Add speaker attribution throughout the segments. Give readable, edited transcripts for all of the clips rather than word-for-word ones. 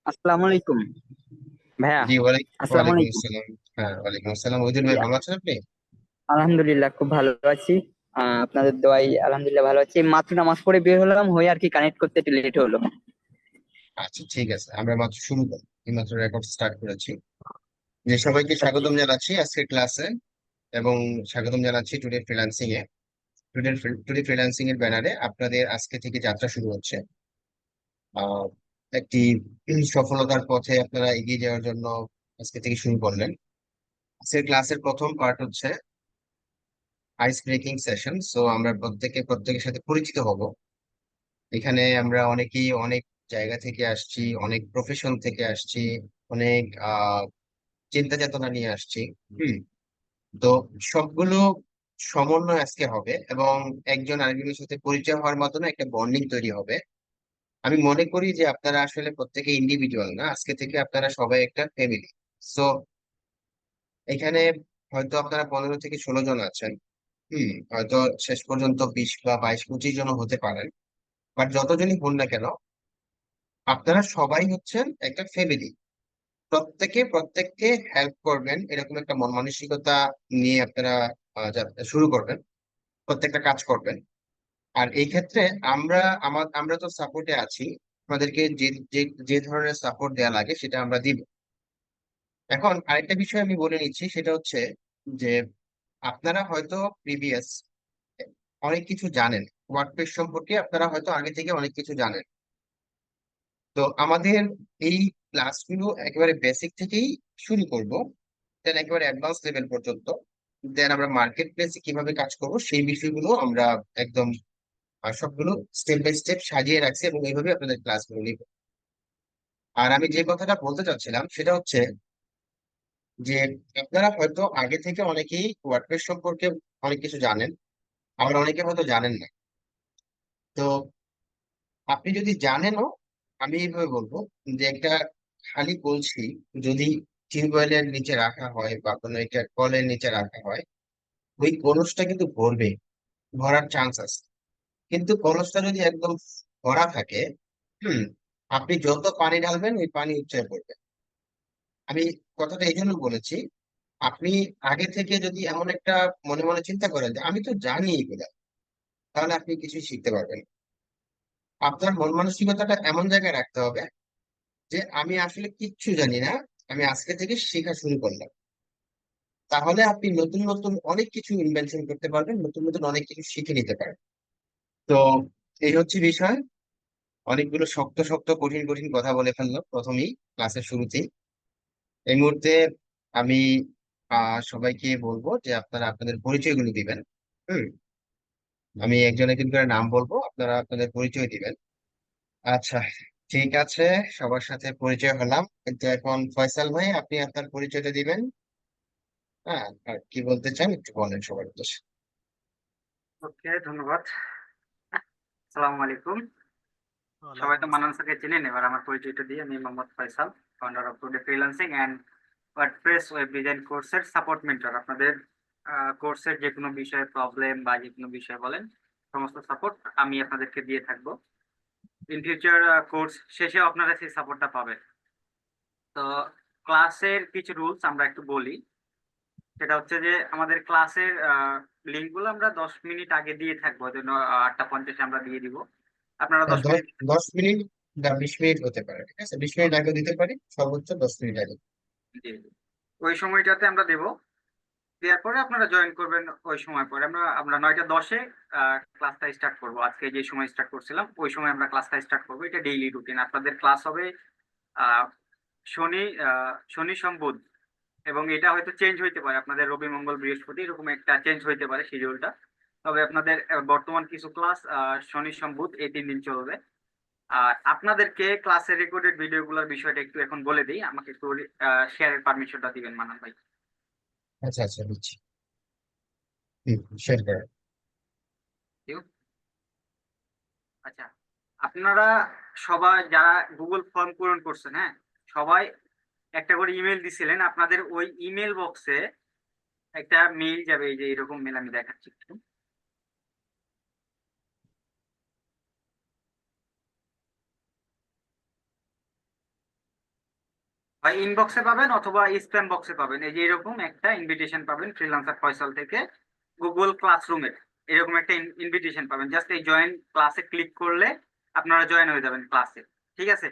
Speaker 1: আসসালামু আলাইকুম ভাইয়া।
Speaker 2: জি
Speaker 1: আসসালামু
Speaker 2: ওয়ালাইকুম
Speaker 1: আলাইকুম।
Speaker 2: আসসালাম। হ্যাঁ, ওয়ালাইকুম আসসালাম। ওইদিন
Speaker 1: জি,
Speaker 2: ভাই ভালো আছেন আপনি?
Speaker 1: আলহামদুলিল্লাহ খুব ভালো আছি। আপনাদের দোয়াই আলহামদুলিল্লাহ ভালো আছি। মাত্র নামাজ পড়ে বের হলাম, হয়ে আর কি কানেক্ট করতে একটু লেট হলো।
Speaker 2: আচ্ছা, ঠিক আছে, আমরা মাত্র শুরু করি, মাত্র রেকর্ড স্টার্ট করেছি। যে সবাইকে
Speaker 1: আচ্ছা,
Speaker 2: স্বাগতম জানাচ্ছি আজকের ক্লাসে, এবং স্বাগতম জানাচ্ছি টুডে ফ্রিল্যান্সিং এ। টুডে ফ্রিল্যান্সিং এর ব্যানারে আপনাদের আজকে থেকে যাত্রা শুরু হচ্ছে। আহ একটি সফলতার পথে আপনারা এগিয়ে যাওয়ার জন্য আজকে থেকে শুরু করলেন। আজকের ক্লাসের প্রথম পার্ট হচ্ছে আইস ব্রেকিং সেশন। সো আমরা প্রত্যেকের সাথে পরিচিত হব। এখানে আমরা অনেকেই অনেক জায়গা থেকে আসছি, অনেক প্রফেশন থেকে আসছি, অনেক চিন্তা চেতনা নিয়ে আসছি। হুম। তো সবগুলো সমন্বয় আজকে হবে, এবং একজন আরেকজনের সাথে পরিচয় হওয়ার মাধ্যমে একটা বন্ডিং তৈরি হবে। আমি মনে করি যে আপনারা আসলে প্রত্যেকে ইন্ডিভিজুয়াল না, আজকে থেকে আপনারা সবাই একটা ফ্যামিলি। সো এখানে হয়তো আপনারা 15 থেকে 16 জন আছেন। হয়তো শেষ পর্যন্ত 20 বা 22 25 জন হতে পারেন। বাট যতজনই হন না কেন, আপনারা সবাই হচ্ছেন একটা ফ্যামিলি। প্রত্যেকে প্রত্যেককে হেল্প করবেন, এরকম একটা মন মানসিকতা নিয়ে আপনারা শুরু করবেন, প্রত্যেকটা কাজ করবেন। আর এই ক্ষেত্রে আমরা তো সাপোর্টে আছি। আমাদেরকে যে যে যে ধরনের সাপোর্ট দেওয়া লাগে সেটা আমরা দিব। এখন আরেকটা বিষয় আমি বলে নিচ্ছি, সেটা হচ্ছে যে আপনারা হয়তো প্রিভিয়াস অনেক কিছু জানেন, ওয়ার্ডপ্রেস সম্পর্কে আপনারা হয়তো আগে থেকে অনেক কিছু জানেন। তো আমাদের এই ক্লাসগুলো একেবারে বেসিক থেকেই শুরু করব, দেন একেবারে অ্যাডভান্স লেভেল পর্যন্ত। দেন আমরা মার্কেট প্লেসে কিভাবে কাজ করব সেই বিষয়গুলো আমরা একদম সবগুলো স্টেপ বাই স্টেপ সাজিয়ে রাখছি, এবং এইভাবে আপনাদের ক্লাসগুলো নিব। আর আমি যে কথাটা বলতে চাচ্ছিলাম সেটা হচ্ছে যে আপনারা হয়তো আগে থেকে অনেকেই ওয়ার্ডপ্রেস সম্পর্কে অনেক কিছু জানেন, আবার অনেকে হয়তো জানেন না। তো আপনি যদি জানেনও, আমি এইভাবে বলবো যে একটা খালি কলসি যদি টিউবওয়েলের নিচে রাখা হয় বা কোনো একটা কলের নিচে রাখা হয়, ওই কলসটা কিন্তু ভরবে, ভরার চান্স আছে। কিন্তু কলসটা যদি একদম ভরা থাকে, হুম, আপনি যত পানি ঢালবেন ওই পানি উপচে পড়বে। আমি কথাটা এই জন্য বলেছি, আপনি আগে থেকে যদি এমন একটা মনে মনে চিন্তা করেন যে আমি তো জানি এগুলা, তাহলে আপনি কিছু শিখতে পারবেন না। আপনার মন মানসিকতাটা এমন জায়গায় রাখতে হবে যে আমি আসলে কিচ্ছু জানি না, আমি আজকে থেকে শেখা শুরু করলাম। তাহলে আপনি নতুন নতুন অনেক কিছু ইনভেনশন করতে পারবেন, নতুন নতুন অনেক কিছু শিখে নিতে পারবেন। তো এই হচ্ছে বিষয়। অনেকগুলো শক্ত শক্ত কঠিন কঠিন কথা বলে ফেললো প্রথমেই, ক্লাসের শুরুতেই। এই মুহূর্তে আমি সবাইকে বলবো যে আপনারা আপনাদের পরিচয়গুলো দিবেন। হুম। আমি একজন একজন করে নাম বলবো, আপনারা আপনাদের পরিচয় দিবেন। আচ্ছা, ঠিক আছে, সবার সাথে পরিচয় হলাম, কিন্তু এখন ফয়সাল ভাই আপনি আপনার পরিচয়টা দিবেন। হ্যাঁ, আর কি বলতে চান একটু বলেন সবার উদ্দেশ্যে।
Speaker 3: ওকে, ধন্যবাদ। আসসালামু আলাইকুম। সবাই
Speaker 4: ওয়ালাইকুম
Speaker 3: তো মানান
Speaker 4: আসসালাম।
Speaker 3: স্যারকে চিনেন, এবার আমার পরিচয়টা দিয়ে, আমি Mohammad Faisal, founder of today freelancing and WordPress web design কোর্সের সাপোর্ট মেন্টর। আপনাদের কোর্সের যে কোনো বিষয়ে প্রবলেম বা যে কোনো বিষয়ে বলেন, সমস্ত সাপোর্ট আমি আপনাদেরকে দিয়ে থাকবো। ইন ফিউচার কোর্স শেষে আপনারা সেই সাপোর্টটা পাবেন। তো ক্লাসের কিছু রুলস আমরা একটু বলি। সেটা হচ্ছে যে আমাদের ক্লাসের লিঙ্ক গুলো আমরা 10 মিনিট আগে দিয়ে থাকবো, যেন 8টা 50 আমরা দিয়ে দিব। আপনারা
Speaker 2: হ্যাঁ,
Speaker 3: দশ
Speaker 2: দশ
Speaker 3: মিনিট
Speaker 2: 10 মিনিট বা 20 মিনিট হতে পারে, ঠিক আছে, 20 মিনিট আগে দিতে পারি, সর্বোচ্চ 10 মিনিট আগে।
Speaker 3: দিয়ে দিব। ওই সময়টাতে আমরা দেব। দেওয়ার পরে আপনারা জয়েন করবেন। ওই সময় পরে আমরা আমরা 9টা 10-এ ক্লাসটা স্টার্ট করব। আজকে যে সময় স্টার্ট করছিলাম ওই সময় আমরা ক্লাসটা স্টার্ট করবো। এটা ডেইলি রুটিন। আপনাদের ক্লাস হবে আহ, শনি শনি সোম বুধ, এবং এটা হয়তো চেঞ্জ হইতে পারে, আপনাদের রবি মঙ্গল বৃহস্পতি এরকম একটা চেঞ্জ হইতে পারে শিডিউলটা। তবে আপনাদের বর্তমান কিছু ক্লাস শনি সোম বুধ এই 3 দিন চলবে। আর আপনাদেরকে ক্লাসের রেকর্ডেড ভিডিওগুলোর বিষয়টা একটু এখন বলে দিই। আমাকে একটু শেয়ারের পারমিশনটা দিবেন মানান ভাই।
Speaker 2: আচ্ছা আচ্ছা, বুঝছি। শেয়ার করেন।
Speaker 3: কেউ? আচ্ছা, আপনারা সবাই যারা গুগল ফর্ম পূরণ করছেন, হ্যাঁ, সবাই একটা করে ইমেল দিছিলেন। আপনাদের ওই ইমেল বক্সে একটা মেইল যাবে, এই যে এরকম মেল আমি দেখাচ্ছি একটু। বা ইনবক্সে পাবেন অথবা স্প্যাম বক্সে পাবেন। এই যে এরকম একটা ইনভিটেশন পাবেন ফ্রিল্যান্সার ফয়সাল থেকে গুগল ক্লাসরুমের, এরকম একটা ইনভিটেশন পাবেন। জাস্ট এই জয়েন ক্লাসে ক্লিক করলে আপনারা জয়েন হয়ে যাবেন ক্লাসে। ঠিক আছে,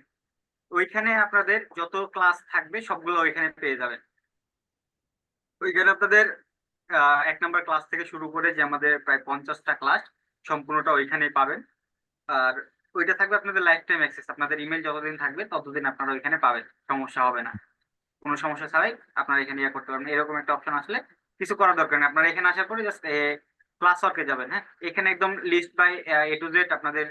Speaker 3: ওইখানে আপনাদের যত ক্লাস থাকবে সবগুলো ওইখানে পেয়ে যাবেন। ওইখানে আপনাদের 1 নম্বর ক্লাস থেকে শুরু করে যে আমাদের প্রায় 50টা ক্লাস সম্পূর্ণটা ওইখানেই পাবেন। আর ওইটা থাকবে আপনাদের লাইফ টাইম অ্যাক্সেস, আপনাদের ইমেল যতদিন থাকবে ততদিন আপনারা ওইখানে পাবেন, সমস্যা হবে না। কোনো সমস্যা ছাড়াই আপনারা এখানে ইয়ে করতে পারবেন। এরকম একটা অপশন আসলে কিছু করার দরকার নেই, আপনারা এখানে আসার পরে জাস্ট ক্লাস ওয়ার্কে যাবেন। হ্যাঁ, এখানে একদম list by A to Z আপনাদের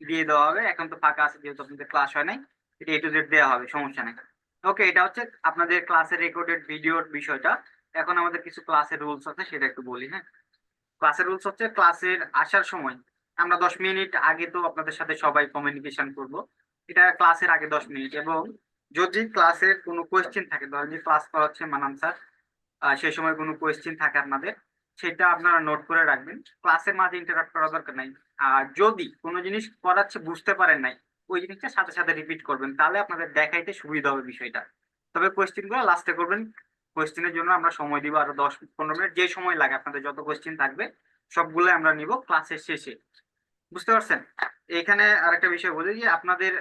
Speaker 3: দিয়ে দেওয়া হবে। এখন তো ফাঁকা আছে যেহেতু আপনাদের ক্লাস হয় নাই, এটা A to Z দেওয়া হবে, সমস্যা নেই। ওকে, এটা হচ্ছে আপনাদের ক্লাসের রেকর্ডেড ভিডিওর বিষয়টা। এখন আমাদের কিছু ক্লাসের রুলস আছে, সেটা একটু বলি। হ্যাঁ, ক্লাসের রুলস হচ্ছে ক্লাসের আসার সময় আমরা 10 মিনিট আগে তো আপনাদের সাথে সবাই কমিউনিকেশন করব, এটা ক্লাসের আগে 10 মিনিট। এবং যদি ক্লাসের কোনো কোয়েশ্চেন থাকে, ধরেন যে ক্লাস করাচ্ছে মানান স্যার, সেই সময় কোনো কোয়েশ্চেন থাকে আপনাদের, সেটা আপনারা নোট করে রাখবেন। ক্লাসের মাঝে ইন্টারাপ্ট করা দরকার নাই। আর যদি কোনো জিনিস করাচ্ছে বুঝতে পারেন নাই, ওই জিনিসটা সাথে সাথে রিপিট করবেন, তাহলে আপনাদের দেখাইতে সুবিধা হবে বিষয়টা। তবে কোয়েশ্চেন গুলো লাস্টে করবেন। কোয়েশ্চেনের জন্য আমরা সময় দিব আরো 10-15 মিনিট, যে সময় লাগে আপনাদের যত কোয়েশ্চেন থাকবে সবগুলো আমরা নিব ক্লাসের শেষে। বুঝতে পারছেন? এখানে আরেকটা বিষয় বলি যে আপনাদের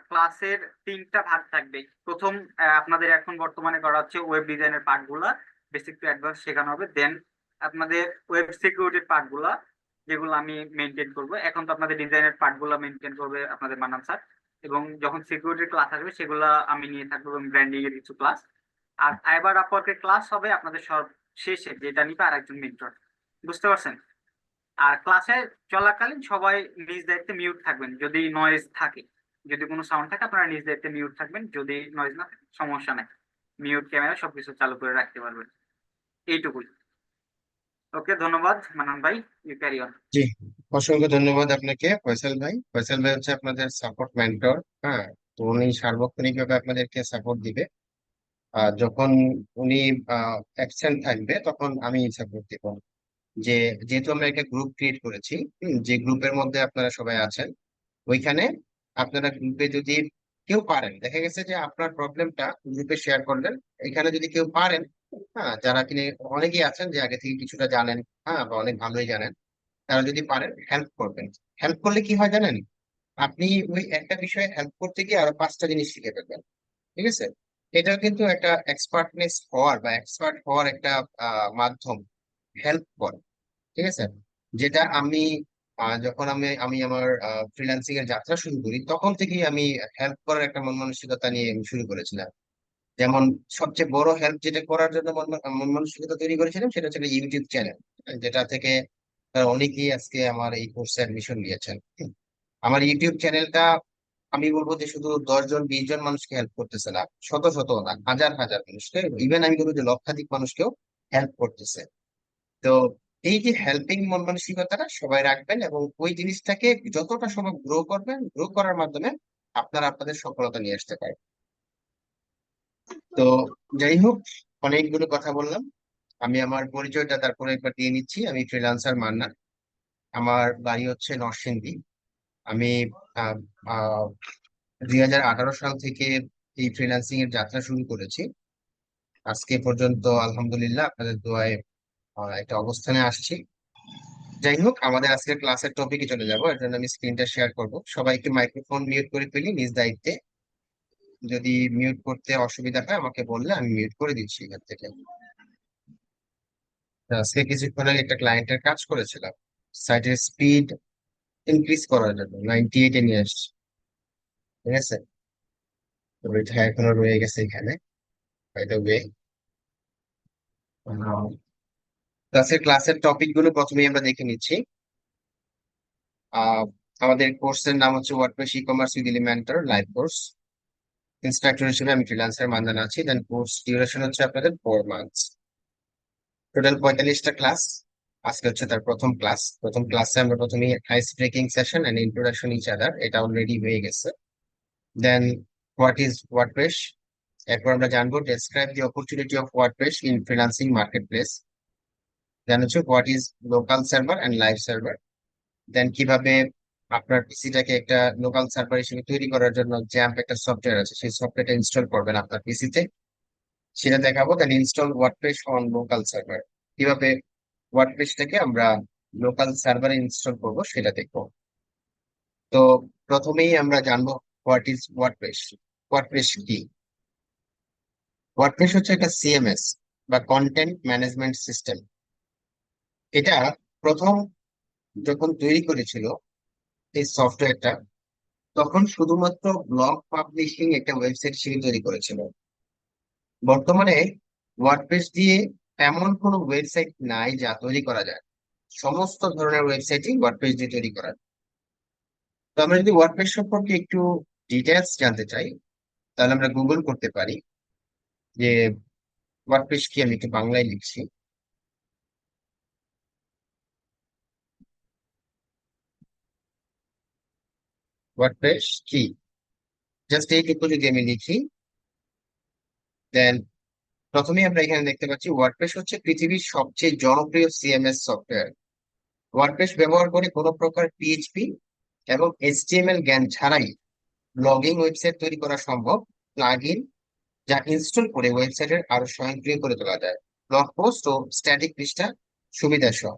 Speaker 3: ক্লাসের 3টা ভাগ থাকবে। প্রথম আপনাদের এখন বর্তমানে করা হচ্ছে ওয়েব ডিজাইনের পার্ট গুলা, বেসিক টু অ্যাডভান্স শেখানো হবে। দেন আপনাদের ওয়েব সিকিউরিটির পার্ট গুলা, যেগুলো আমি মেনটেন করব। এখন তো আপনাদের ডিজাইনের পার্ট গুলা মেনটেন করবে আপনাদের মান্নান স্যার, এবং যখন সিকিউরিটির ক্লাস আসবে সেগুলা আমি নিয়ে থাকবো, এবং ব্র্যান্ডিং এর কিছু ক্লাস। আর ফাইবার আপওয়ার্কের ক্লাস হবে আপনাদের সব শেষে, যেটা নিবে আরেকজন মেন্টর। বুঝতে পারছেন? আর ক্লাসে চলাকালীন সবাই নিজ দায়িত্বে মিউট থাকবেন। যদি নয়েজ থাকে, যদি কোনো সাউন্ড থাকে, আপনারা নিজ দায়িত্বে মিউট থাকবেন। যদি নয়েজ না থাকে সমস্যা নাই, মিউট ক্যামেরা সবকিছু চালু করে রাখতে পারবেন। এইটুকুই। ওকে, ধন্যবাদ মানান ভাই, ইউ ক্যারি অন।
Speaker 2: জি, অসংখ্য ধন্যবাদ আপনাকে ফয়সাল ভাই। ফয়সাল ভাই হচ্ছে আপনাদের সাপোর্ট মেন্টর। হ্যাঁ, তো উনি সার্বক্ষণিক ভাবে আপনাদেরকে সাপোর্ট দিবে। আর যখন উনি অ্যাবসেন্ট থাকবে তখন আমি সাপোর্ট দিব। যেহেতু আমরা একটা গ্রুপ ক্রিয়েট করেছি, যে গ্রুপের মধ্যে আপনারা সবাই আছেন, ওইখানে আপনারা গ্রুপে যদি কেউ পারেন, দেখা গেছে যে আপনার প্রবলেমটা গ্রুপে শেয়ার করলেন, এখানে যদি কেউ পারেন, হ্যাঁ, যারা কিনে অনেকেই আছেন যে আগে থেকে কিছুটা জানেন, হ্যাঁ, বা অনেক ভালোই জানেন, তারা যদি পারেন হেল্প করবেন। হেল্প করলে কি হয় জানেন, আপনি ওই একটা বিষয়ে হেল্প করতে গিয়ে আরো 5টা জিনিস শিখে ফেলবেন। ঠিক আছে, এটাও কিন্তু একটা এক্সপার্টনেস হওয়ার বা এক্সপার্ট হওয়ার একটা মাধ্যম, হেল্প করা। ঠিক আছে, যেটা আমি যখন আমি আমি আমার ফ্রিল্যান্সিং এর যাত্রা শুরু করি তখন থেকেই আমি হেল্প করার একটা মন মানসিকতা নিয়ে আমি শুরু করেছিলাম। যেমন সবচেয়ে বড় হেল্প যেটা করার জন্য মন মানসিকতা তৈরি করেছিলাম সেটা হচ্ছে ইউটিউব চ্যানেল, যেটা থেকে অনেকেই আজকে আমার এই কোর্সে অ্যাডমিশন নিয়েছেন। আমার ইউটিউব চ্যানেলটা আমি বলবো যে শুধু 10 জন 20 জন মানুষকে হেল্প করতেছে না, শত শত না, হাজার হাজার মানুষকে, ইভেন আমি বলবো যে লক্ষাধিক মানুষকেও হেল্প করতেছে। তো এই যে হেল্পিং মন মানসিকতাটা সবাই রাখবেন, এবং ওই জিনিসটাকে যতটা সম্ভব গ্রো করবেন, গ্রো করার মাধ্যমে আপনারা আপনাদের সফলতা নিয়ে আসতে পারেন। তো যাই হোক, অনেকগুলো কথা বললাম। আমি আমার পরিচয়টা তারপরে একবার দিয়ে নিচ্ছি। আমি ফ্রিল্যান্সার মান্নান, আমার বাড়ি হচ্ছে নরসিংদী। আমি আহ, আহ, 2018 সাল থেকে এই ফ্রিল্যান্সিং এর যাত্রা শুরু করেছি। আজকে পর্যন্ত আলহামদুলিল্লাহ আপনাদের দোয়ায় একটা অবস্থানে আসছি। যাই হোক, আমাদের আজকের ক্লাসের টপিকে চলে যাব, এর জন্য আমি স্ক্রিনটা শেয়ার করব। সবাইকে মাইক্রোফোন মিউট করে ফেলি নিজ দায়িত্বে। যদি মিউট করতে অসুবিধা হয় আমাকে বললে আমি মিউট করে দিচ্ছি এখান থেকে। আজকে কিছুক্ষণ আগে একটা ক্লায়েন্টের কাজ করেছিলাম, সাইটের স্পিড ইনক্রিজ করার জন্য 98-এ নিয়ে আসছি। ঠিক আছে, তো এটা এখনো রয়ে গেছে এখানে। বাই দ্য ওয়ে, ক্লাসের টপিক গুলো প্রথমেই আমরা দেখে নিচ্ছি। আহ আমাদের কোর্সের নাম হচ্ছে WordPress e commerce with Elementor live course. Instructor হিসেবে আমি ফ্রিল্যান্সার মান্দান আছি। দেন কোর্স ডিউরেশন হচ্ছে আপনাদের 4 মান্থস। Total 45টা class. আজকে হচ্ছে তার প্রথম ক্লাস। প্রথম ক্লাসে আমরা প্রথমেই ice breaking session and introduction each other, এটা অলরেডি হয়ে গেছে। দেন হোয়াট ইজ ওয়ার্ডপ্রেস, এরপর আমরা জানবো describe the opportunity of WordPress in freelancing market place. Then হচ্ছে what is local server and live server. Then কিভাবে আপনার পিসিটাকে একটা লোকাল সার্ভার হিসেবে তৈরি করার জন্য জ্যাম্প একটা সফটওয়্যার আছে, সেই সফটওয়্যারটা ইনস্টল করবেন আপনার পিসিতে। সেটা দেখাবো, then install WordPress on local server. কিভাবে ওয়ার্ডপ্রেসটাকে আমরা লোকাল সার্ভারে ইনস্টল করব সেটা দেখবো। তো প্রথমেই আমরা জানবো হোয়াট ইজ ওয়ার্ডপ্রেস। ওয়ার্ডপ্রেস কি? ওয়ার্ডপ্রেস হচ্ছে একটা সিএমএস বা কন্টেন্ট ম্যানেজমেন্ট সিস্টেম। এটা প্রথম যখন তৈরি করেছিল এই সফটওয়্যারটা, তখন শুধুমাত্র ব্লগ পাবলিশিং একটা ওয়েবসাইট হিসেবে তৈরি করেছিল। বর্তমানে ওয়ার্ডপ্রেস দিয়ে এমন কোনো ওয়েবসাইট নাই যা তৈরি করা যায়। সমস্ত ধরনের ওয়েবসাইটই ওয়ার্ডপ্রেস দিয়ে তৈরি করা যায়। তো আমরা যদি ওয়ার্ডপ্রেস সম্পর্কে একটু ডিটেলস জানতে চাই, তাহলে আমরা গুগল করতে পারি যে ওয়ার্ডপ্রেস কি। আমি একটু বাংলায় লিখছি, ওয়ার্ডপ্রেস কি। জাস্ট এইটুকু যদি আমি লিখি, দেন প্রথমেই আমরা এখানে দেখতে পাচ্ছি ওয়ার্ডপ্রেস হচ্ছে পৃথিবীর সবচেয়ে জনপ্রিয় সিএমএস সফটওয়্যার। ওয়ার্ডপ্রেস ব্যবহার করে কোনো প্রকার পিএইচপি এবং এইচটিএমএল জ্ঞান ছাড়াই ব্লগিং ওয়েবসাইট তৈরি করা সম্ভব। প্লাগইন যা ইনস্টল করে ওয়েবসাইটের আরো স্বয়ংক্রিয় করে তোলা যায়, ব্লগ পোস্ট ও স্ট্যাটিক পৃষ্ঠা সুবিধা সহ।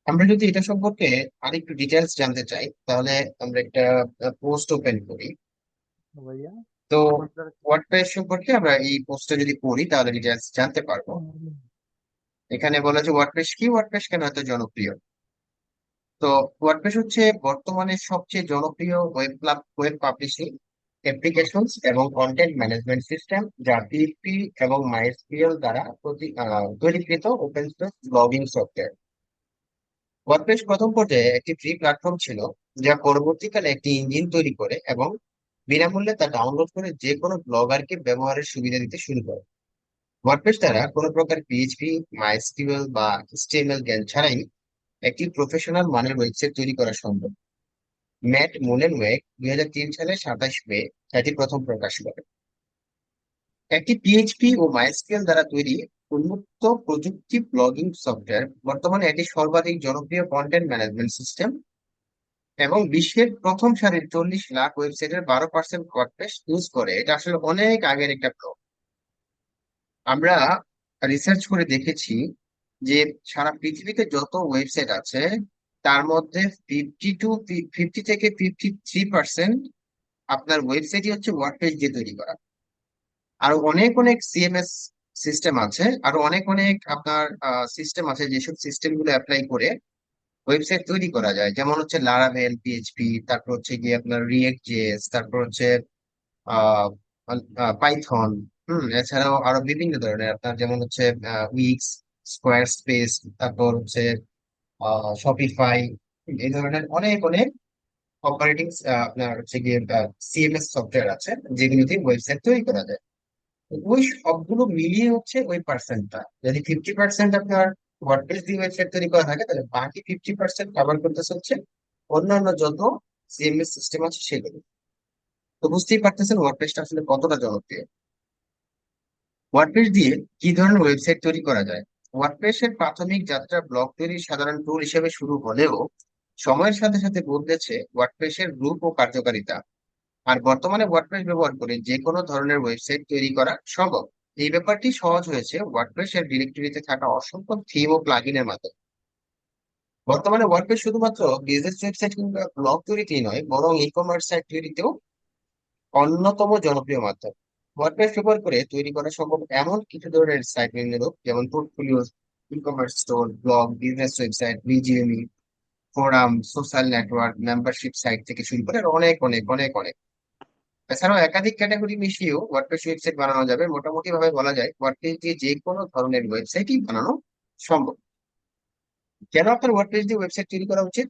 Speaker 2: আমরা যদি এটা সম্পর্কে আরেকটু ডিটেলস জানতে চাই, তাহলে আমরা একটা পোস্ট ওপেন করি। তো ওয়ার্ডপ্রেস সম্পর্কে আমরা এই পোস্টটা যদি পড়ি তাহলে ডিটেলস জানতে পারবো। এখানে বলা যে ওয়ার্ডপ্রেস কি, ওয়ার্ডপ্রেস কেন এত জনপ্রিয়। তো ওয়ার্ডপ্রেস হচ্ছে বর্তমানে সবচেয়ে জনপ্রিয় ওয়েব পাবলিশিং অ্যাপ্লিকেশনস এবং কন্টেন্ট ম্যানেজমেন্ট সিস্টেম, যা পিএইচপি এবং মাইএসকিউএল দ্বারা তৈরিকৃত open source blogging software. WordPress প্রথম পর্যায়ে একটি ফ্রি প্ল্যাটফর্ম ছিল, যা পরবর্তীকালে একটি ইঞ্জিন তৈরি করে এবং বিনামূল্যে তা ডাউনলোড করে যে কোনো ব্লগারকে ব্যবহারের সুবিধা দিতে শুরু করে। ওয়ার্ডপ্রেস দ্বারা কোনো প্রকার পিএইচপি, মাইএসকিউএল বা এইচটিএমএল জ্ঞান ছাড়াই একটি প্রফেশনাল মানের ওয়েবসাইট তৈরি করা সম্ভব। ম্যাট মুলেনওয়েগ 2003 সালের 27 মে এটি প্রথম প্রকাশ করে। একটি পিএইচপি ও মাইস্কুয়েল দ্বারা তৈরি উন্মুক্ত প্রযুক্তি ব্লগিং সফটওয়্যার। বর্তমানে এটি সর্বাধিক জনপ্রিয় কন্টেন্ট ম্যানেজমেন্ট সিস্টেম এবং বিশ্বের প্রথম সারির 40 লাখ ওয়েবসাইটের 12% ওয়ার্ডপ্রেস ইউজ করে। এটা আসলে অনেক আগের একটা প্রো। আমরা রিসার্চ করে দেখেছি যে সারা পৃথিবীতে যত ওয়েবসাইট আছে, তার মধ্যে 50 থেকে 53% আপনার ওয়েবসাইটই হচ্ছে ওয়ার্ডপ্রেস দিয়ে তৈরি করা। আরো অনেক অনেক সিএমএস সিস্টেম আছে, আরো অনেক অনেক আপনার সিস্টেম আছে যেসব সিস্টেম গুলো অ্যাপ্লাই করে ওয়েবসাইট তৈরি করা যায়। যেমন হচ্ছে লারাভেল পিএইচপি, তারপর হচ্ছে গিয়ে আপনার রিয়েক্ট জেএস, তারপর হচ্ছে আহ পাইথন। এছাড়াও আরো বিভিন্ন ধরনের আপনার যেমন হচ্ছে উইক্স, স্কোয়ার স্পেস, তারপর হচ্ছে শপিফাই। এই ধরনের অনেক অনেক অপারেটিং আপনার হচ্ছে গিয়ে সিএমএস সফটওয়্যার আছে যেগুলোতে ওয়েবসাইট তৈরি করা যায়। ওই সবগুলো মিলিয়ে হচ্ছে ওই পার্সেন্টটা। যদি 50% আপনার ওয়ার্ডপ্রেস দিয়ে ওয়েবসাইট তৈরি করা থাকে, তাহলে বাকি 50% কভার করতেছে হচ্ছে অন্যান্য যত সিএমএস সিস্টেম আছে সেগুলো। তো বুঝতেই পারতেছেন ওয়ার্ডপ্রেসটা আসলে কতটা জনপ্রিয়। ওয়ার্ডপ্রেস দিয়ে কি ধরনের ওয়েবসাইট তৈরি করা যায়? ওয়ার্ডপ্রেসের প্রাথমিক যাত্রা ব্লগ তৈরির সাধারণ টুল হিসেবে শুরু হলেও সময়ের সাথে সাথে বদলেছে ওয়ার্ডপ্রেসের রূপ ও কার্যকারিতা। আর বর্তমানে ওয়ার্ডপ্রেস ব্যবহার করে যে কোনো ধরনের ওয়েবসাইট তৈরি করা সম্ভব। এই ব্যাপারটি সহজ হয়েছে ওয়ার্ডপ্রেস এর ডিরেক্টরিতে থাকা অসংখ্য থিম ও প্লাগইনের মাধ্যমে। বর্তমানে ওয়ার্ডপ্রেস শুধুমাত্র বিজনেস ওয়েবসাইট কিংবা ব্লগ তৈরিতেই নয়, বরং ই কমার্স সাইট তৈরিতেও অন্যতম জনপ্রিয় মাধ্যম। ওয়ার্ডপ্রেস ব্যবহার করে তৈরি করা সম্ভব এমন কিছু ধরনের সাইট নিম্নরূপ, যেমন portfolio, ecommerce store, blog, business website, BGME, forum, social network, membership site থেকে শুরু করে আর অনেক অনেক অনেক অনেক। এছাড়াও একাধিক ক্যাটাগরি মিশিয়েও ওয়ার্ডপ্রেস ওয়েবসাইট বানানো যাবে। মোটামুটি ভাবে বলা যায় ওয়ার্ডপ্রেস দিয়ে যে কোনো ধরনের ওয়েবসাইটই বানানো সম্ভব। কেন আপনার ওয়ার্ডপ্রেস দিয়ে ওয়েবসাইট তৈরি করা উচিত?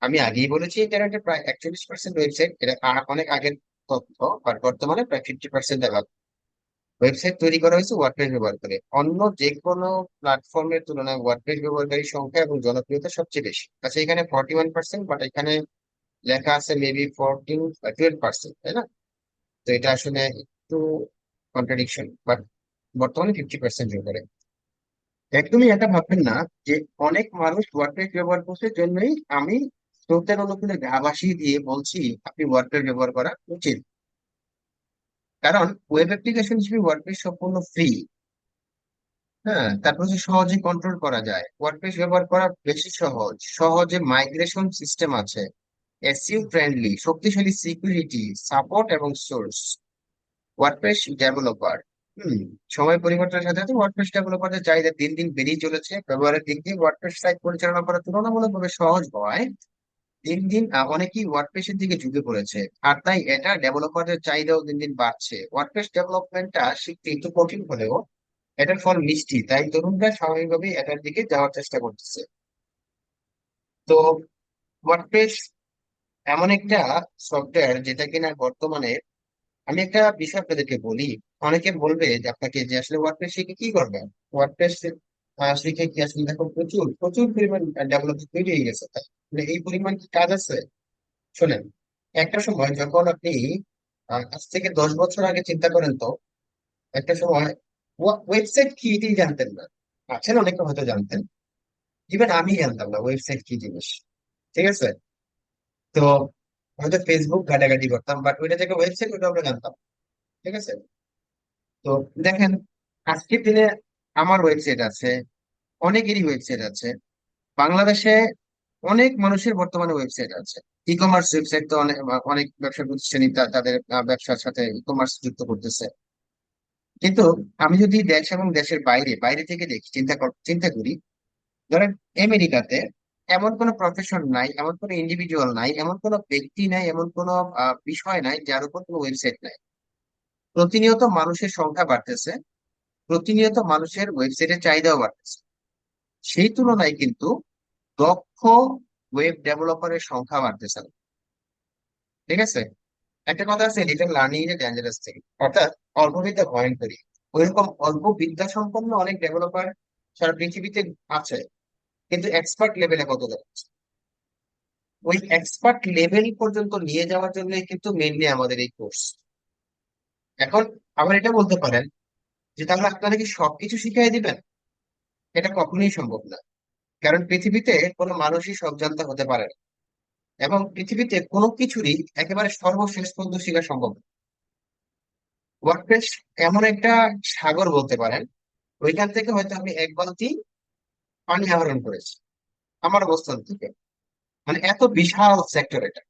Speaker 2: আমি আগেই বলেছি ইন্টারনেটে প্রায় 41% ওয়েবসাইট, এটা অনেক আগের তথ্য, আর বর্তমানে প্রায় 50% ওয়েবসাইট তৈরি করা হয়েছে ওয়ার্ডপ্রেস ব্যবহার করে। অন্য যে কোনো প্ল্যাটফর্মের তুলনায় ওয়ার্ডপ্রেস ব্যবহারকারী সংখ্যা এবং জনপ্রিয়তা সবচেয়ে বেশি। আচ্ছা, এখানে 41%, বাট এখানে লেখা আছে মেবি 12%, তাই না? তো এটা আসলে একটু কন্ট্রাডিকশন, বাট বর্তমানে 50% জোর করে। একদমই এটা ভাববেন না যে অনেক মানুষ ওয়ার্ডপ্রেস ব্যবহার করছে জন্যই আমি স্রোতের অনুকূলে গা ভাসিয়ে দিয়ে বলছি আপনি ওয়ার্ডপ্রেস ব্যবহার করা উচিত। কারণ ওয়েব অ্যাপ্লিকেশন হিসেবে ওয়ার্ডপ্রেস সম্পূর্ণ ফ্রি। হ্যাঁ, তারপর হচ্ছে সহজে কন্ট্রোল করা যায়, ওয়ার্ডপ্রেস ব্যবহার করা বেশি সহজ, সহজে মাইগ্রেশন সিস্টেম আছে, এসইও ফ্রেন্ডলি, শক্তিশালী সিকিউরিটি সাপোর্ট এবং সোর্স। ওয়ার্ডপ্রেস ডেভেলপার, হুম সময় পরিবর্তনের সাথে সাথে ওয়ার্ডপ্রেস ডেভেলপারদের চাহিদা দিন দিন বেড়েই চলেছে। ব্যবহারের দিক দিয়ে ওয়ার্ডপ্রেস সাইট পরিচালনা করা তুলনামূলকভাবে সহজ হওয়ায় দিন দিন অনেকেই ওয়ার্ডপ্রেসের দিকে ঝুঁকে পড়েছে। আর তাই এটা ডেভেলপারদের চাহিদাও দিন দিন বাড়ছে। ওয়ার্ডপ্রেস ডেভেলপমেন্টটা শিখতে একটু কঠিন হলেও এটার ফল মিষ্টি, তাই তরুণরা স্বাভাবিকভাবেই এটার দিকে যাওয়ার চেষ্টা করতেছে। তো ওয়ার্ডপ্রেস এমন একটা সফটওয়্যার যেটা কিনা বর্তমানে, আমি একটা বিষয় আপনাদেরকে বলি। অনেকে বলবে যে আপনাকে যে আসলে ওয়ার্ডপ্রেস শিখে কি করবেন। ওয়ার্ডপ্রেস শিখে কি আসলে দেখো প্রচুর প্রচুর পরিমাণ ডেভেলপমেন্ট তৈরি হয়ে গেছে, তাই মানে এই পরিমাণ কি কাজ আছে। শোনেন, একটা সময় যখন আপনি আজ থেকে 10 বছর আগে চিন্তা করেন, তো একটা সময় ওয়েবসাইট কি এটাই জানতেন না। আছেন অনেকে হয়তো জানতেন, ইভেন আমি জানতাম না ওয়েবসাইট কি জিনিস। ঠিক আছে, তো হয়তো ফেসবুক ঘাটাঘাটি করতাম, বাট ওইটা থেকে ওয়েবসাইট ওটা আমরা জানতাম। ঠিক আছে, তো দেখেন আজকের দিনে আমার ওয়েবসাইট আছে, অনেকেরই ওয়েবসাইট আছে। বাংলাদেশে অনেক মানুষের বর্তমানে ওয়েবসাইট আছে। ই কমার্স ওয়েবসাইট তো অনেক অনেক ব্যবসা প্রতিষ্ঠানই তাদের ব্যবসার সাথে ই কমার্স যুক্ত করতেছে। কিন্তু আমি যদি দেশ এবং দেশের বাইরে বাইরে থেকে দেখি, চিন্তা করি, ধরেন আমেরিকাতে এমন কোনো প্রফেশন নাই, এমন কোনো ইন্ডিভিজুয়াল নাই, এমন কোনো ব্যক্তি নাই, এমন কোনো বিষয় নাই যার উপর কোনো ওয়েবসাইট নাই। প্রতিনিয়ত মানুষের সংখ্যা বাড়তেছে, প্রতিনিয়ত মানুষের ওয়েবসাইটের চাহিদাও বাড়তেছে। সেই তুলনায় কিন্তু দক্ষ ওয়েব ডেভেলপারের সংখ্যা বাড়তেছে না। ঠিক আছে, একটা কথা আছে, little learning is a dangerous thing, অর্থাৎ অল্প বিদ্যা ভয়ঙ্করী। ওইরকম অল্প বিদ্যা সম্পন্ন অনেক ডেভেলপার সারা পৃথিবীতে আছে, কিন্তু এক্সপার্ট লেভেলে কত যাচ্ছে, ওই এক্সপার্ট লেভেল পর্যন্ত নিয়ে যাওয়ার জন্য কিন্তু মেইনলি আমাদের এই কোর্স। এখন আবার এটা বলতে পারেন যে তাহলে আপনারা কি সবকিছু শিখিয়ে দিবেন? এটা কখনোই সম্ভব না। কারণ পৃথিবীতে কোনো মানুষই সব জানতে হতে পারে না, এবং পৃথিবীতে কোনো কিছুরই একেবারে সর্বশেষ পর্যন্ত শেখা সম্ভব না। ওয়ার্ডপ্রেস এমন একটা সাগর বলতে পারেন, ওইখান থেকে হয়তো আমি এক বালতি পানি আহরণ করেছি আমার অবস্থান থেকে। মানে এত বিশাল সেক্টর এটা।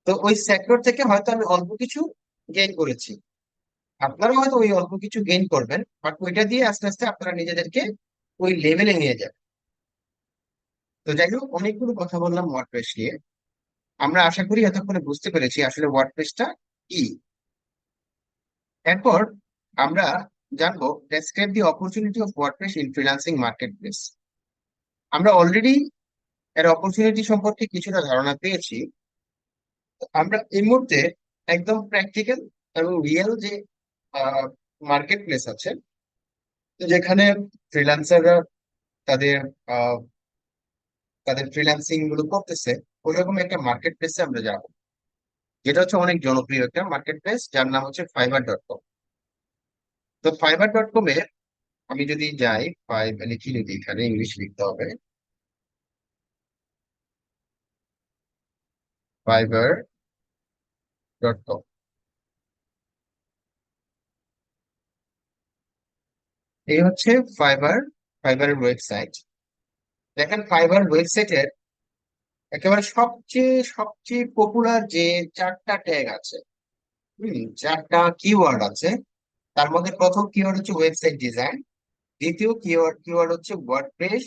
Speaker 2: তো ওই সেক্টর থেকে হয়তো আমি অল্প কিছু গেইন করেছি, আপনারা হয়তো ওই অল্প কিছু গেইন করবেন, বাট ওইটা দিয়ে আস্তে আস্তে আপনারা নিজেদেরকে ওই লেভেলে নিয়ে যাবেন। তো যাই হোক, অনেকগুলো কথা বললাম ওয়ার্ডপ্রেস নিয়ে। আমরা আশা করি এতক্ষণে বুঝতে পেরেছি আসলে ওয়ার্ডপ্রেসটা কি। এরপর আমরা জানবো describe the opportunity of WordPress in freelancing market place. আমরা অলরেডি এর অপরচুনিটি সম্পর্কে কিছুটা ধারণা পেয়েছি। তো আমরা এই মুহূর্তে একদম প্র্যাকটিক্যাল এবং রিয়েল যে মার্কেট প্লেস আছে, যেখানে ফ্রিল্যান্সাররা তাদের আহ, তাদের ফ্রিল্যান্সিং গুলো করতেছে, ওইরকম একটা মার্কেট প্লেসে আমরা যাবো, যেটা হচ্ছে অনেক জনপ্রিয় একটা মার্কেট প্লেস, যার নাম হচ্ছে fiverr.com। তো fiverr.com এ আমি যদি যাই, লিখি, যদি এখানে ইংলিশ লিখতে হবে, fiverr.com। এই হচ্ছে ফাইবার, ফাইবারের ওয়েবসাইট। দেখেন ফাইবার ওয়েবসাইটের একেবারে সবচেয়ে সবচেয়ে পপুলার যে 4টা ট্যাগ আছে, চারটা কিওয়ার্ড আছে। তার মধ্যে প্রথম কিওয়ার্ড হচ্ছে ওয়েবসাইট ডিজাইন, দ্বিতীয় কিওয়ার্ড হচ্ছে ওয়ার্ডপ্রেস,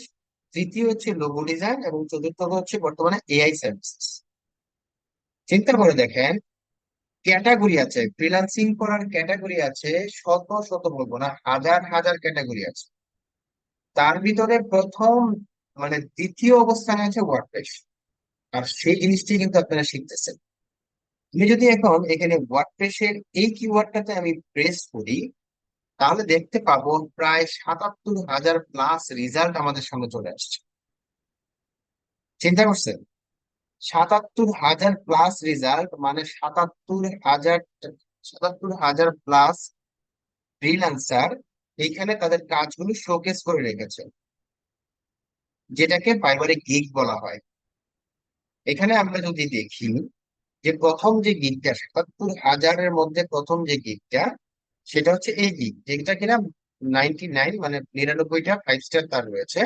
Speaker 2: তৃতীয় হচ্ছে লোগো ডিজাইন, এবং চতুর্থ হচ্ছে বর্তমানে এআই সার্ভিসেস। চিন্তা করে দেখেন, ক্যাটাগরি আছে, ফ্রিল্যান্সিং করার ক্যাটাগরি আছে শত শত, বলবো না হাজার হাজার ক্যাটাগরি আছে। তার ভিতরে প্রথম মানে দ্বিতীয় অবস্থানে আছে ওয়ার্ডপ্রেস। আর সেই জিনিসটি কিন্তু আপনারা শিখতেছেন। আমি যদি এখন এখানে ওয়ার্ডপ্রেসের এই কিওয়ার্ডটাতে আমি প্রেস করি, তাহলে দেখতে পাবো প্রায় 77,000 প্লাস রেজাল্ট আমাদের সামনে চলে আসছে। চিন্তা করছেন, 77,000 প্লাস রেজাল্ট মানে 77,000, 77,000 প্লাস ফ্রিল্যান্সার এইখানে তাদের কাজগুলো শোকেস করে রেখেছে, যেটাকে ফাইবারে গিগ বলা হয়। এখানে আমরা যদি দেখি যে প্রথম যে গিগটা ৭৭,০০০-এর মধ্যে প্রথম যে গিগটা, সেটা হচ্ছে এই গিগ, যেটা কিনা 99 মানে 99টা 5 স্টার তার রয়েছে,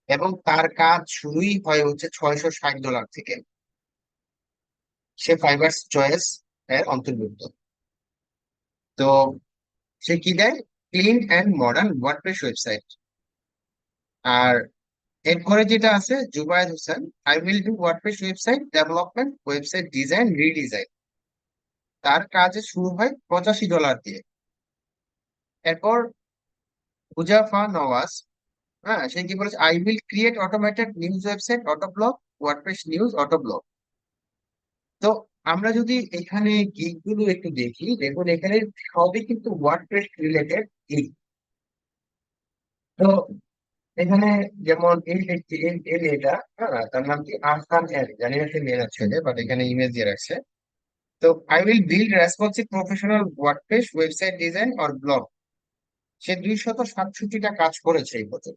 Speaker 2: এবং তার কাজ শুরুই হয় হচ্ছে $৬৬০ থেকে। সে ফাইবার্স চয়েস এর অন্তর্ভুক্ত। তো সে কি দেয়? Clean and modern WordPress website. আর এরপরে যেটা আছে Zubayed Hossain, I will do WordPress website development, website design, redesign. তার কাজে শুরু হয় $85 দিয়ে। এরপর হুজাফা নওয়াজ, হ্যাঁ, সে কি বলেছে? I will create automated news website, auto blog, WordPress news, auto blog. তো আমরা যদি এখানে গিগ গুলো একটু দেখি, দেখুন এখানে সবই কিন্তু ওয়ার্ডপ্রেস রিলেটেড গিগ। তো এখানে যেমন এই ব্যক্তি, এই মেয়েটা, হ্যাঁ, তার নাম কি আহসান এর, জানি না সে মেয়ে না ছেলে, বাট এখানে ইমেজ দিয়ে রাখছে। তো I will build responsive professional WordPress website design or blog. সে 267টা কাজ করেছে এই বছর।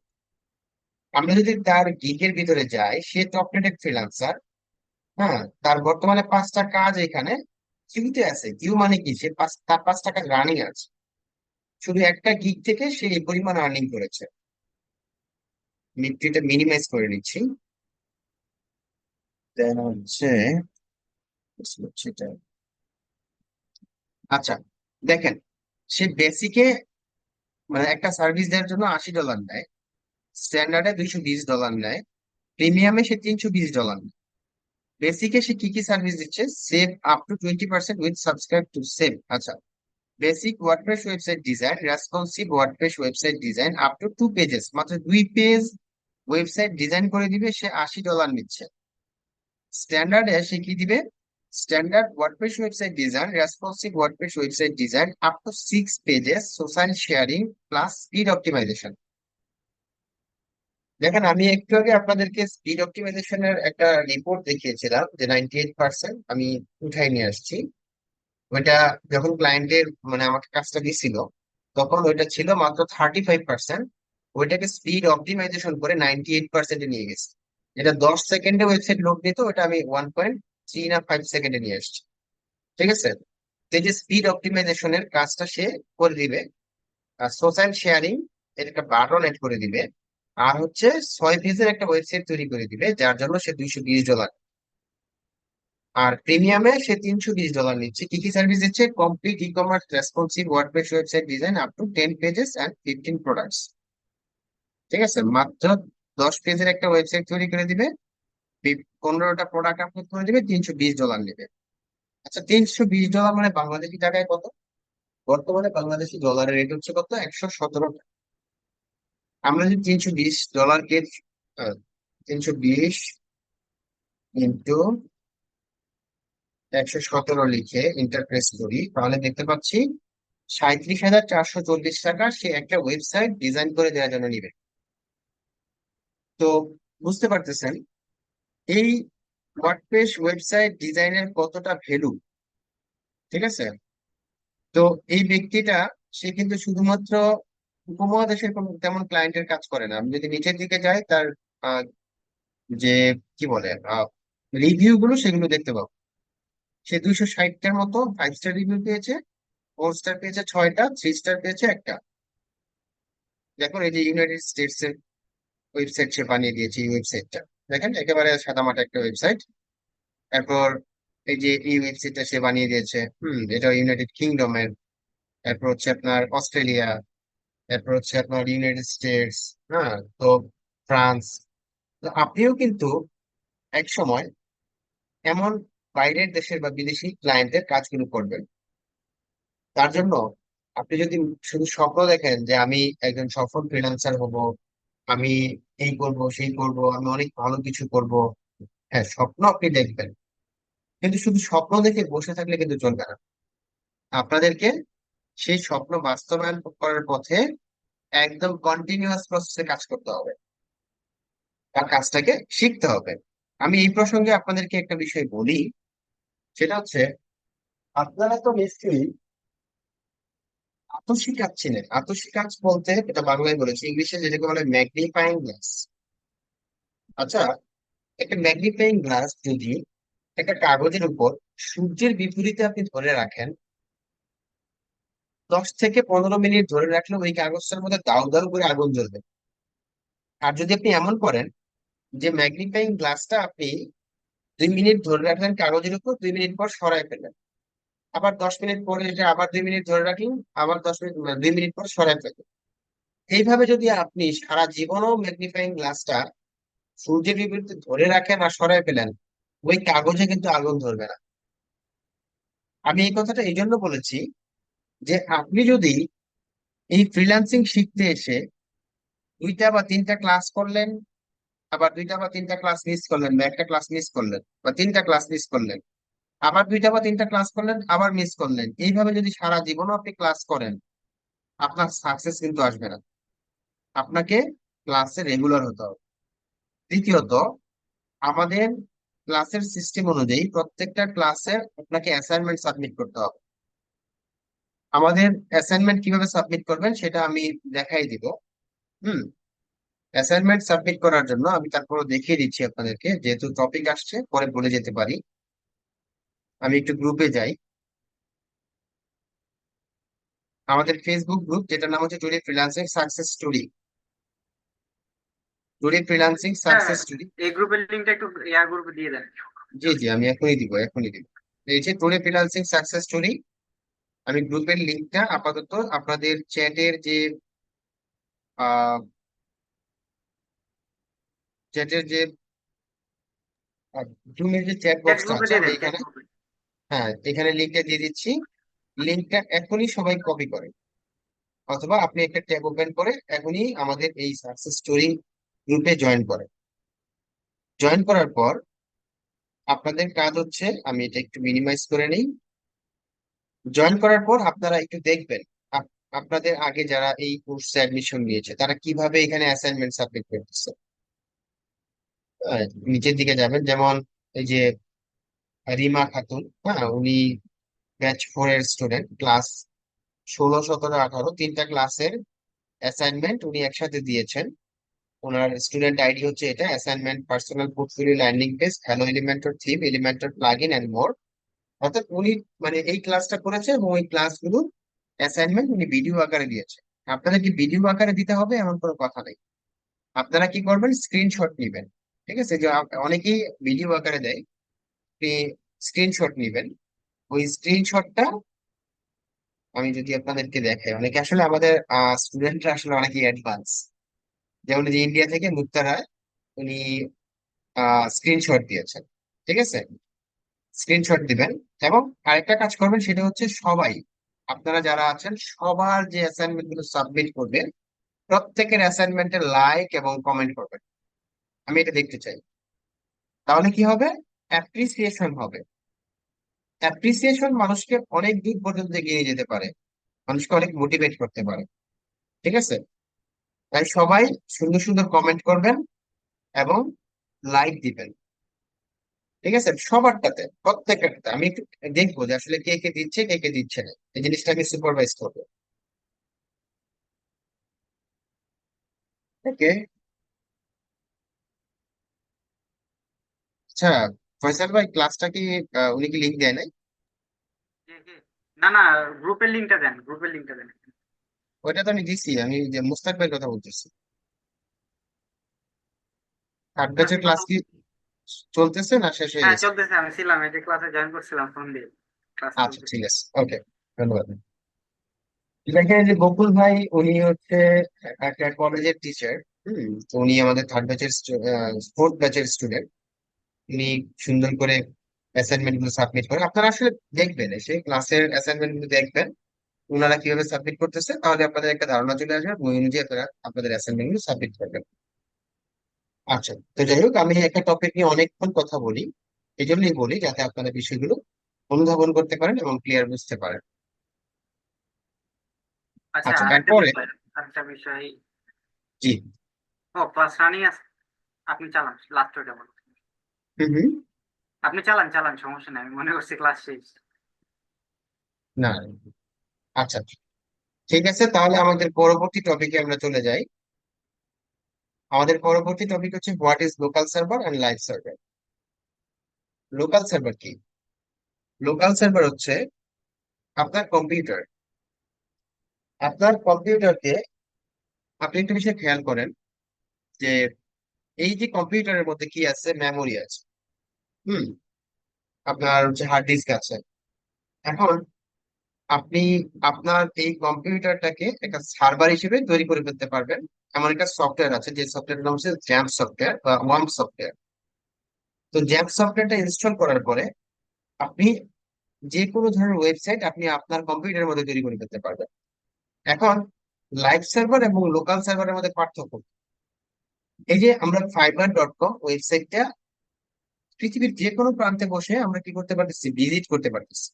Speaker 2: আমরা যদি তার গিগের ভিতরে যাই, সে টপ রেটেড ফ্রিল্যান্সার। হ্যাঁ, তার বর্তমানে 5টা কাজ এখানে কিউতে আছে। কিউ মানে কি? তার 5টা কাজ রানিং আছে। শুধু একটা গিগ থেকে সে এই পরিমাণ আর্নিং করেছে। নিফটিটা মিনিমাইজ করে নিচ্ছি। দেন হচ্ছে সেটা, আচ্ছা, দেখেন, সে বেসিকে মানে একটা সার্ভিস দেওয়ার জন্য $80 নেয়, স্ট্যান্ডার্ডে $220 নেয়, প্রিমিয়ামে সে $320 নেয়। বেসিকে সে কি কি সার্ভিস দিচ্ছে? Save up to 20% with subscribe to save. আচ্ছা, basic WordPress website design, responsive WordPress website design up to 2 pages, মাত্র 2 পেজ ওয়েবসাইট ডিজাইন করে দিবে, সে $80 নিচ্ছে। স্ট্যান্ডার্ডে সে কি দিবে? Standard WordPress website design, responsive WordPress website design up to 6 pages, social sharing plus speed optimisation. দেখেন, আমি একটু আগে আপনাদেরকে স্পিড অপটিমাইজেশনের একটা রিপোর্ট দেখিয়েছিলাম যে 98% আমি উঠাই নিয়ে আসছি। ওইটা যখন ক্লায়েন্টের মানে আমাকে কাজটা দিছিল, তখন ওইটা ছিল মাত্র 35%। ওইটাকে স্পিড অপটিমাইজেশন করে 98%-এ নিয়ে গেছে। এটা 10 সেকেন্ডে ওয়েবসাইট লোড দিত, ওটা আমি 1.3 না 5 সেকেন্ডে নিয়ে আসছি। ঠিক আছে? তো এই যে স্পিড অপটিমাইজেশনের কাজটা সে করে দিবে, আর সোশ্যাল শেয়ারিং এর একটা বাটন এড করে দিবে, আর হচ্ছে 6 পেজের একটা ওয়েবসাইট তৈরি করে দিবে, যার জন্য সে $220। আর প্রিমিয়ামে সে $320 নিচ্ছে। কি কি সার্ভিস দিচ্ছে? Complete e commerce responsive WordPress website design up two 10 pages and 15 products. ঠিক আছে, মাত্র 10 পেজের একটা ওয়েবসাইট তৈরি করে দিবে, 15টা প্রোডাক্ট আপলোড করে দিবে, $320 নেবে। আচ্ছা, $320 মানে বাংলাদেশি টাকায় কত? বর্তমানে বাংলাদেশি ডলারের রেট হচ্ছে কত? 117 টাকা। আমরা যদি $320 কে 320 ইন্টু 117 লিখে ইন্টারপ্রেস করি, তাহলে দেখতে পাচ্ছি 37,440 টাকা সে একটা ওয়েবসাইট ডিজাইন করে দেওয়ার জন্য নিবে। তো বুঝতে পারতেছেন এই ওয়ার্ডপ্রেস ওয়েবসাইট ডিজাইনের কতটা ভ্যালু। ঠিক আছে? তো এই ব্যক্তিটা, সে কিন্তু শুধুমাত্র উপমহাদেশের কোনো তেমন ক্লায়েন্টের কাজ করে না। আমি যদি নিচের দিকে যাই, তার আহ, যে কি বলে রিভিউ গুলো, সেগুলো দেখতে পাবো। সে 260টার মতো 5 স্টার রিভিউ পেয়েছে, 4 স্টার পেয়েছে 6টা, 3 স্টার পেয়েছে একটা। দেখুন, এই যে ইউনাইটেড স্টেটস এর ওয়েবসাইট সে বানিয়ে দিয়েছে। এই ওয়েবসাইটটা দেখেন, একেবারে সাদামাটা একটা ওয়েবসাইট। তারপর এই যে এই ওয়েবসাইটটা সে বানিয়ে দিয়েছে, এটা ইউনাইটেড কিংডমের। তারপর হচ্ছে আপনার অস্ট্রেলিয়া, তারপর হচ্ছে আপনার ইউনাইটেড স্টেটস, হ্যাঁ, তো ফ্রান্স। তো আপনিও কিন্তু এক সময় এমন বাইরের দেশের বা বিদেশি ক্লায়েন্টের কাজগুলো করবেন। তার জন্য আপনি যদি শুধু স্বপ্ন দেখেন যে আমি একজন সফল ফ্রিল্যান্সার হব, আমি এই করব সেই করব, আমি অনেক ভালো কিছু করব, হ্যাঁ, স্বপ্ন আপনি দেখবেন, কিন্তু শুধু স্বপ্ন দেখে বসে থাকলে কিন্তু চলবে না। আপনাদেরকে সেই স্বপ্ন বাস্তবায়ন করার পথে একদম কন্টিনিউয়াস প্রসেসে কাজ করতে হবে, তার কাজটাকে শিখতে হবে। আমি এই প্রসঙ্গে আপনাদেরকে একটা বিষয় বলি, সেটা হচ্ছে আপনারা তো নিশ্চয়ই আতসী কাজ চিনেন। আতসী কাজ বলতে, এটা বাংলায় বলেছি, ইংলিশে যেটাকে বলে ম্যাগনিফাইং গ্লাস। আচ্ছা, একটা ম্যাগনিফাইং গ্লাস যদি একটা কাগজের উপর সূর্যের বিপরীতে আপনি ধরে রাখেন, 10 থেকে 15 মিনিট ধরে রাখলে ওই কাগজটার মধ্যে দাউ দাউ করে আগুন জ্বলবে। আর যদি আপনি এমন করেন যে ম্যাগনিফাইং গ্লাসটা আপনি 2 মিনিট ধরে রাখলেন কাগজের উপর, 2 মিনিট পর সরায় ফেললেন, আবার 10 মিনিট পরে এটা আবার 2 মিনিট ধরে রাখলেন, আবার 10 মিনিট 2 মিনিট পর সরায় ফেললেন, এইভাবে যদি আপনি সারা জীবনও ম্যাগনিফাইং গ্লাসটা সূর্যের বিপরীতে ধরে রাখেন আর সরায় ফেলেন, ওই কাগজে কিন্তু আগুন ধরবে না। আমি এই কথাটা এই জন্য বলেছি যে আপনি যদি এই ফ্রিল্যান্সিং শিখতে এসে 2টা বা 3টা ক্লাস করলেন, আবার 2টা বা 3টা ক্লাস মিস করলেন, বা একটা ক্লাস মিস করলেন, বা 3টা ক্লাস মিস করলেন, আবার 2টা বা 3টা ক্লাস করলেন, আবার মিস করলেন, এইভাবে যদি সারা জীবনও আপনি ক্লাস করেন, আপনার সাকসেস কিন্তু আসবে না। আপনাকে ক্লাসে রেগুলার হতে হবে। দ্বিতীয়ত, আমাদের ক্লাসের সিস্টেম অনুযায়ী প্রত্যেকটা ক্লাসে আপনাকে অ্যাসাইনমেন্ট সাবমিট করতে হবে। আমাদের অ্যাসাইনমেন্ট কিভাবে সাবমিট করবেন সেটা আমি দেখাই দিব। হুম। অ্যাসাইনমেন্ট সাবমিট করার জন্য আমি তারপর দেখিয়ে দিচ্ছি আপনাদেরকে, যেহেতু টপিক আসছে পরে বলে যেতে পারি। আমি একটু গ্রুপে যাই, আমাদের ফেসবুক গ্রুপ যেটার নাম হচ্ছে today freelancing success story. Today freelancing
Speaker 3: হ্যাঁ,
Speaker 2: সাকসেস স্টোরি।
Speaker 3: এই গ্রুপের লিঙ্কটা একটু এয়ার গ্রুপে দিয়ে দেন।
Speaker 2: জি জি, আমি এখনই দিব, এখনই দিব। এই যে টুডে ফ্রিল্যান্সিং সাকসেস স্টোরি, আমি গ্রুপের লিঙ্কটা আপাতত আপনাদের চ্যাটের যে আহ চ্যাটের যে জুমের যে চ্যাট
Speaker 3: চ্যাট
Speaker 2: বক্সটা
Speaker 3: গ্রুপে
Speaker 2: আছে
Speaker 3: দিয়ে
Speaker 2: আমি
Speaker 3: দেন, চ্যাট
Speaker 2: এখানে,
Speaker 3: গ্রুপে।
Speaker 2: হ্যাঁ এখানে লিঙ্কটা দিয়ে দিচ্ছি। লিঙ্কটা এখনই সবাই কপি করে, অথবা আপনি একটা ট্যাব ওপেন করে এখনই আমাদের এই সাকসেস স্টোরি গ্রুপে জয়েন করেন। জয়েন করার পর আপনাদের কাজ হচ্ছে, আমি এটা একটু মিনিমাইজ করে নিই। জয়েন করার পর আপনারা একটু দেখবেন আপনাদের আগে যারা এই কোর্সে অ্যাডমিশন নিয়েছে তারা কিভাবে এখানে অ্যাসাইনমেন্ট সাবমিট করতেছে। নিচের দিকে যাবেন, যেমন এই যে রিমা খাতুন, হ্যাঁ উনি ব্যাচ 4 এর স্টুডেন্ট, ক্লাস 16, 17, 18 3টা ক্লাসের অ্যাসাইনমেন্ট উনি একসাথে দিয়েছেন। ওনার স্টুডেন্ট আইডি হচ্ছে এটা, assignment personal portfolio landing page, Hello Elementor theme, Elementor plugin and more. অর্থাৎ উনি মানে এই ক্লাসটা করেছে এবং ওই ক্লাসগুলো অ্যাসাইনমেন্ট উনি ভিডিও আকারে দিয়েছে। আপনাদের কি ভিডিও আকারে দিতে হবে এমন কোনো কথা নেই। আপনারা কি করবেন, স্ক্রিনশট নিবেন। ঠিক আছে, যে অনেকেই ভিডিও আকারে দেয়, আপনি স্ক্রিনশট নিবেন। ওই স্ক্রিনশটটা আমি যদি আপনাদেরকে দেখাই, অনেকে আসলে আমাদের স্টুডেন্টরা আসলে অনেকেই অ্যাডভান্স। যেমন এই যে ইন্ডিয়া থেকে মুক্তা রায়, উনি স্ক্রিনশট দিয়েছেন। ঠিক আছে, স্ক্রিনশট দিবেন। এবং আরেকটা কাজ করবেন, সেটা হচ্ছে সবাই, আপনারা যারা আছেন সবার যে অ্যাসাইনমেন্ট গুলো সাবমিট করবেন, প্রত্যেকের অ্যাসাইনমেন্টে লাইক এবং কমেন্ট করবেন। আমি এটা দেখতে চাই। তাহলে কি হবে, অ্যাপ্রিসিয়েশন হবে। অ্যাপ্রিসিয়েশন মানুষকে অনেক দূর পর্যন্ত এগিয়ে নিয়ে যেতে পারে, মানুষকে অনেক মোটিভেট করতে পারে। ঠিক আছে, তাই সবাই সুন্দর সুন্দর কমেন্ট করবেন এবং লাইক দিবেন। ঠিক আছে, সবারটাতে, প্রত্যেকটাতে আমি একটু দেখবো যে আসলে কে কে দিচ্ছে কে কে দিচ্ছে না, এই জিনিসটা আমি সুপারভাইজ করবো। ওকে। আচ্ছা, ফয়সাল ভাই ক্লাসটা কি উনি কি লিঙ্ক দেয় নাই?
Speaker 3: কে কে? না না, গ্রুপের লিঙ্কটা দেন, গ্রুপের লিঙ্কটা দেন।
Speaker 2: ওইটা তো আমি দিছি, আমি যে মুস্তাক ভাইয়ের কথা বলতেছি। থার্ড ব্যাচের ক্লাস
Speaker 3: কথা
Speaker 2: কি চলতেছে না শেষ হয়ে
Speaker 3: হ্যাঁ
Speaker 2: গেছে?
Speaker 3: চলতেছে, আমি ছিলাম, এই যে ক্লাসে জয়েন করছিলাম ফোন দিয়ে। ক্লাস
Speaker 2: আচ্ছা
Speaker 3: চলতেছে।
Speaker 2: ঠিক আছে, ওকে, ধন্যবাদ। দেখেন যে বকুল ভাই, উনি হচ্ছে একটা কলেজের টিচার। তো উনি আমাদের থার্ড ব্যাচের 4th ব্যাচের স্টুডেন্ট। উনি সুন্দর করে অ্যাসাইনমেন্ট গুলো সাবমিট করে, আপনারা আসলে দেখবেন এসে ক্লাসের অ্যাসাইনমেন্ট গুলো দেখবেন ওনারা কিভাবে সাবমিট করতেছে, তাহলে আপনাদের একটা ধারণা চলে আসবে, ওই অনুযায়ী আপনারা আপনাদের অ্যাসাইনমেন্ট গুলো সাবমিট করবেন। আচ্ছা, তো যাই হোক, আমি একটা টপিক নিয়ে অনেকক্ষণ কথা বলি, এই জন্যই বলি যাতে আপনারা বিষয়গুলো অনুধাবন করতে পারেন এবং ক্লিয়ার বুঝতে পারেন।
Speaker 3: আচ্ছা,
Speaker 2: আচ্ছা,
Speaker 3: আরেকটা
Speaker 2: তারপরে
Speaker 3: বিষয়, আরেকটা বিষয়।
Speaker 2: জি।
Speaker 3: ও, ক্লাস রানিং আছে, আপনি চালান, লাস্ট ওইটা বলুন।
Speaker 2: হুম হুম।
Speaker 3: আপনি চালান চালান, সমস্যা নাই, আমি মনে করছি ক্লাস শেষ।
Speaker 2: না, আচ্ছা ঠিক আছে, তাহলে আমাদের পরবর্তী টপিকে আমরা চলে যাই। আমাদের পরবর্তী টপিক হচ্ছে what is local server and live server. Local server কি? লোকাল সার্ভার হচ্ছে আপনার কম্পিউটার। আপনার কম্পিউটারকে আপনি একটা বিষয় খেয়াল করেন যে এই যে কম্পিউটারের মধ্যে কি আছে, মেমোরি আছে, হুম, আপনার হচ্ছে হার্ড ডিস্ক আছে। এখন আপনি আপনার এই কম্পিউটারটাকে একটা সার্ভার হিসেবে তৈরি করে ফেলতে পারবেন। এমন একটা সফটওয়্যার আছে যে সফটওয়্যার নাম হচ্ছে জ্যাম্প সফটওয়্যার বা ওয়ার্ম সফটওয়্যার। তো জ্যাম্প সফটওয়্যারটা ইনস্টল করার পরে আপনি যে কোনো ধরনের ওয়েবসাইট আপনি আপনার কম্পিউটারের মধ্যে তৈরি করে ফেলতে পারবেন। এখন লাইভ সার্ভার এবং লোকাল সার্ভারের মধ্যে পার্থক্য, এই যে আমরা fiber.com ওয়েবসাইটটা পৃথিবীর যে কোনো প্রান্তে বসে আমরা কি করতে পারতেছি, ভিজিট করতে পারতেছি।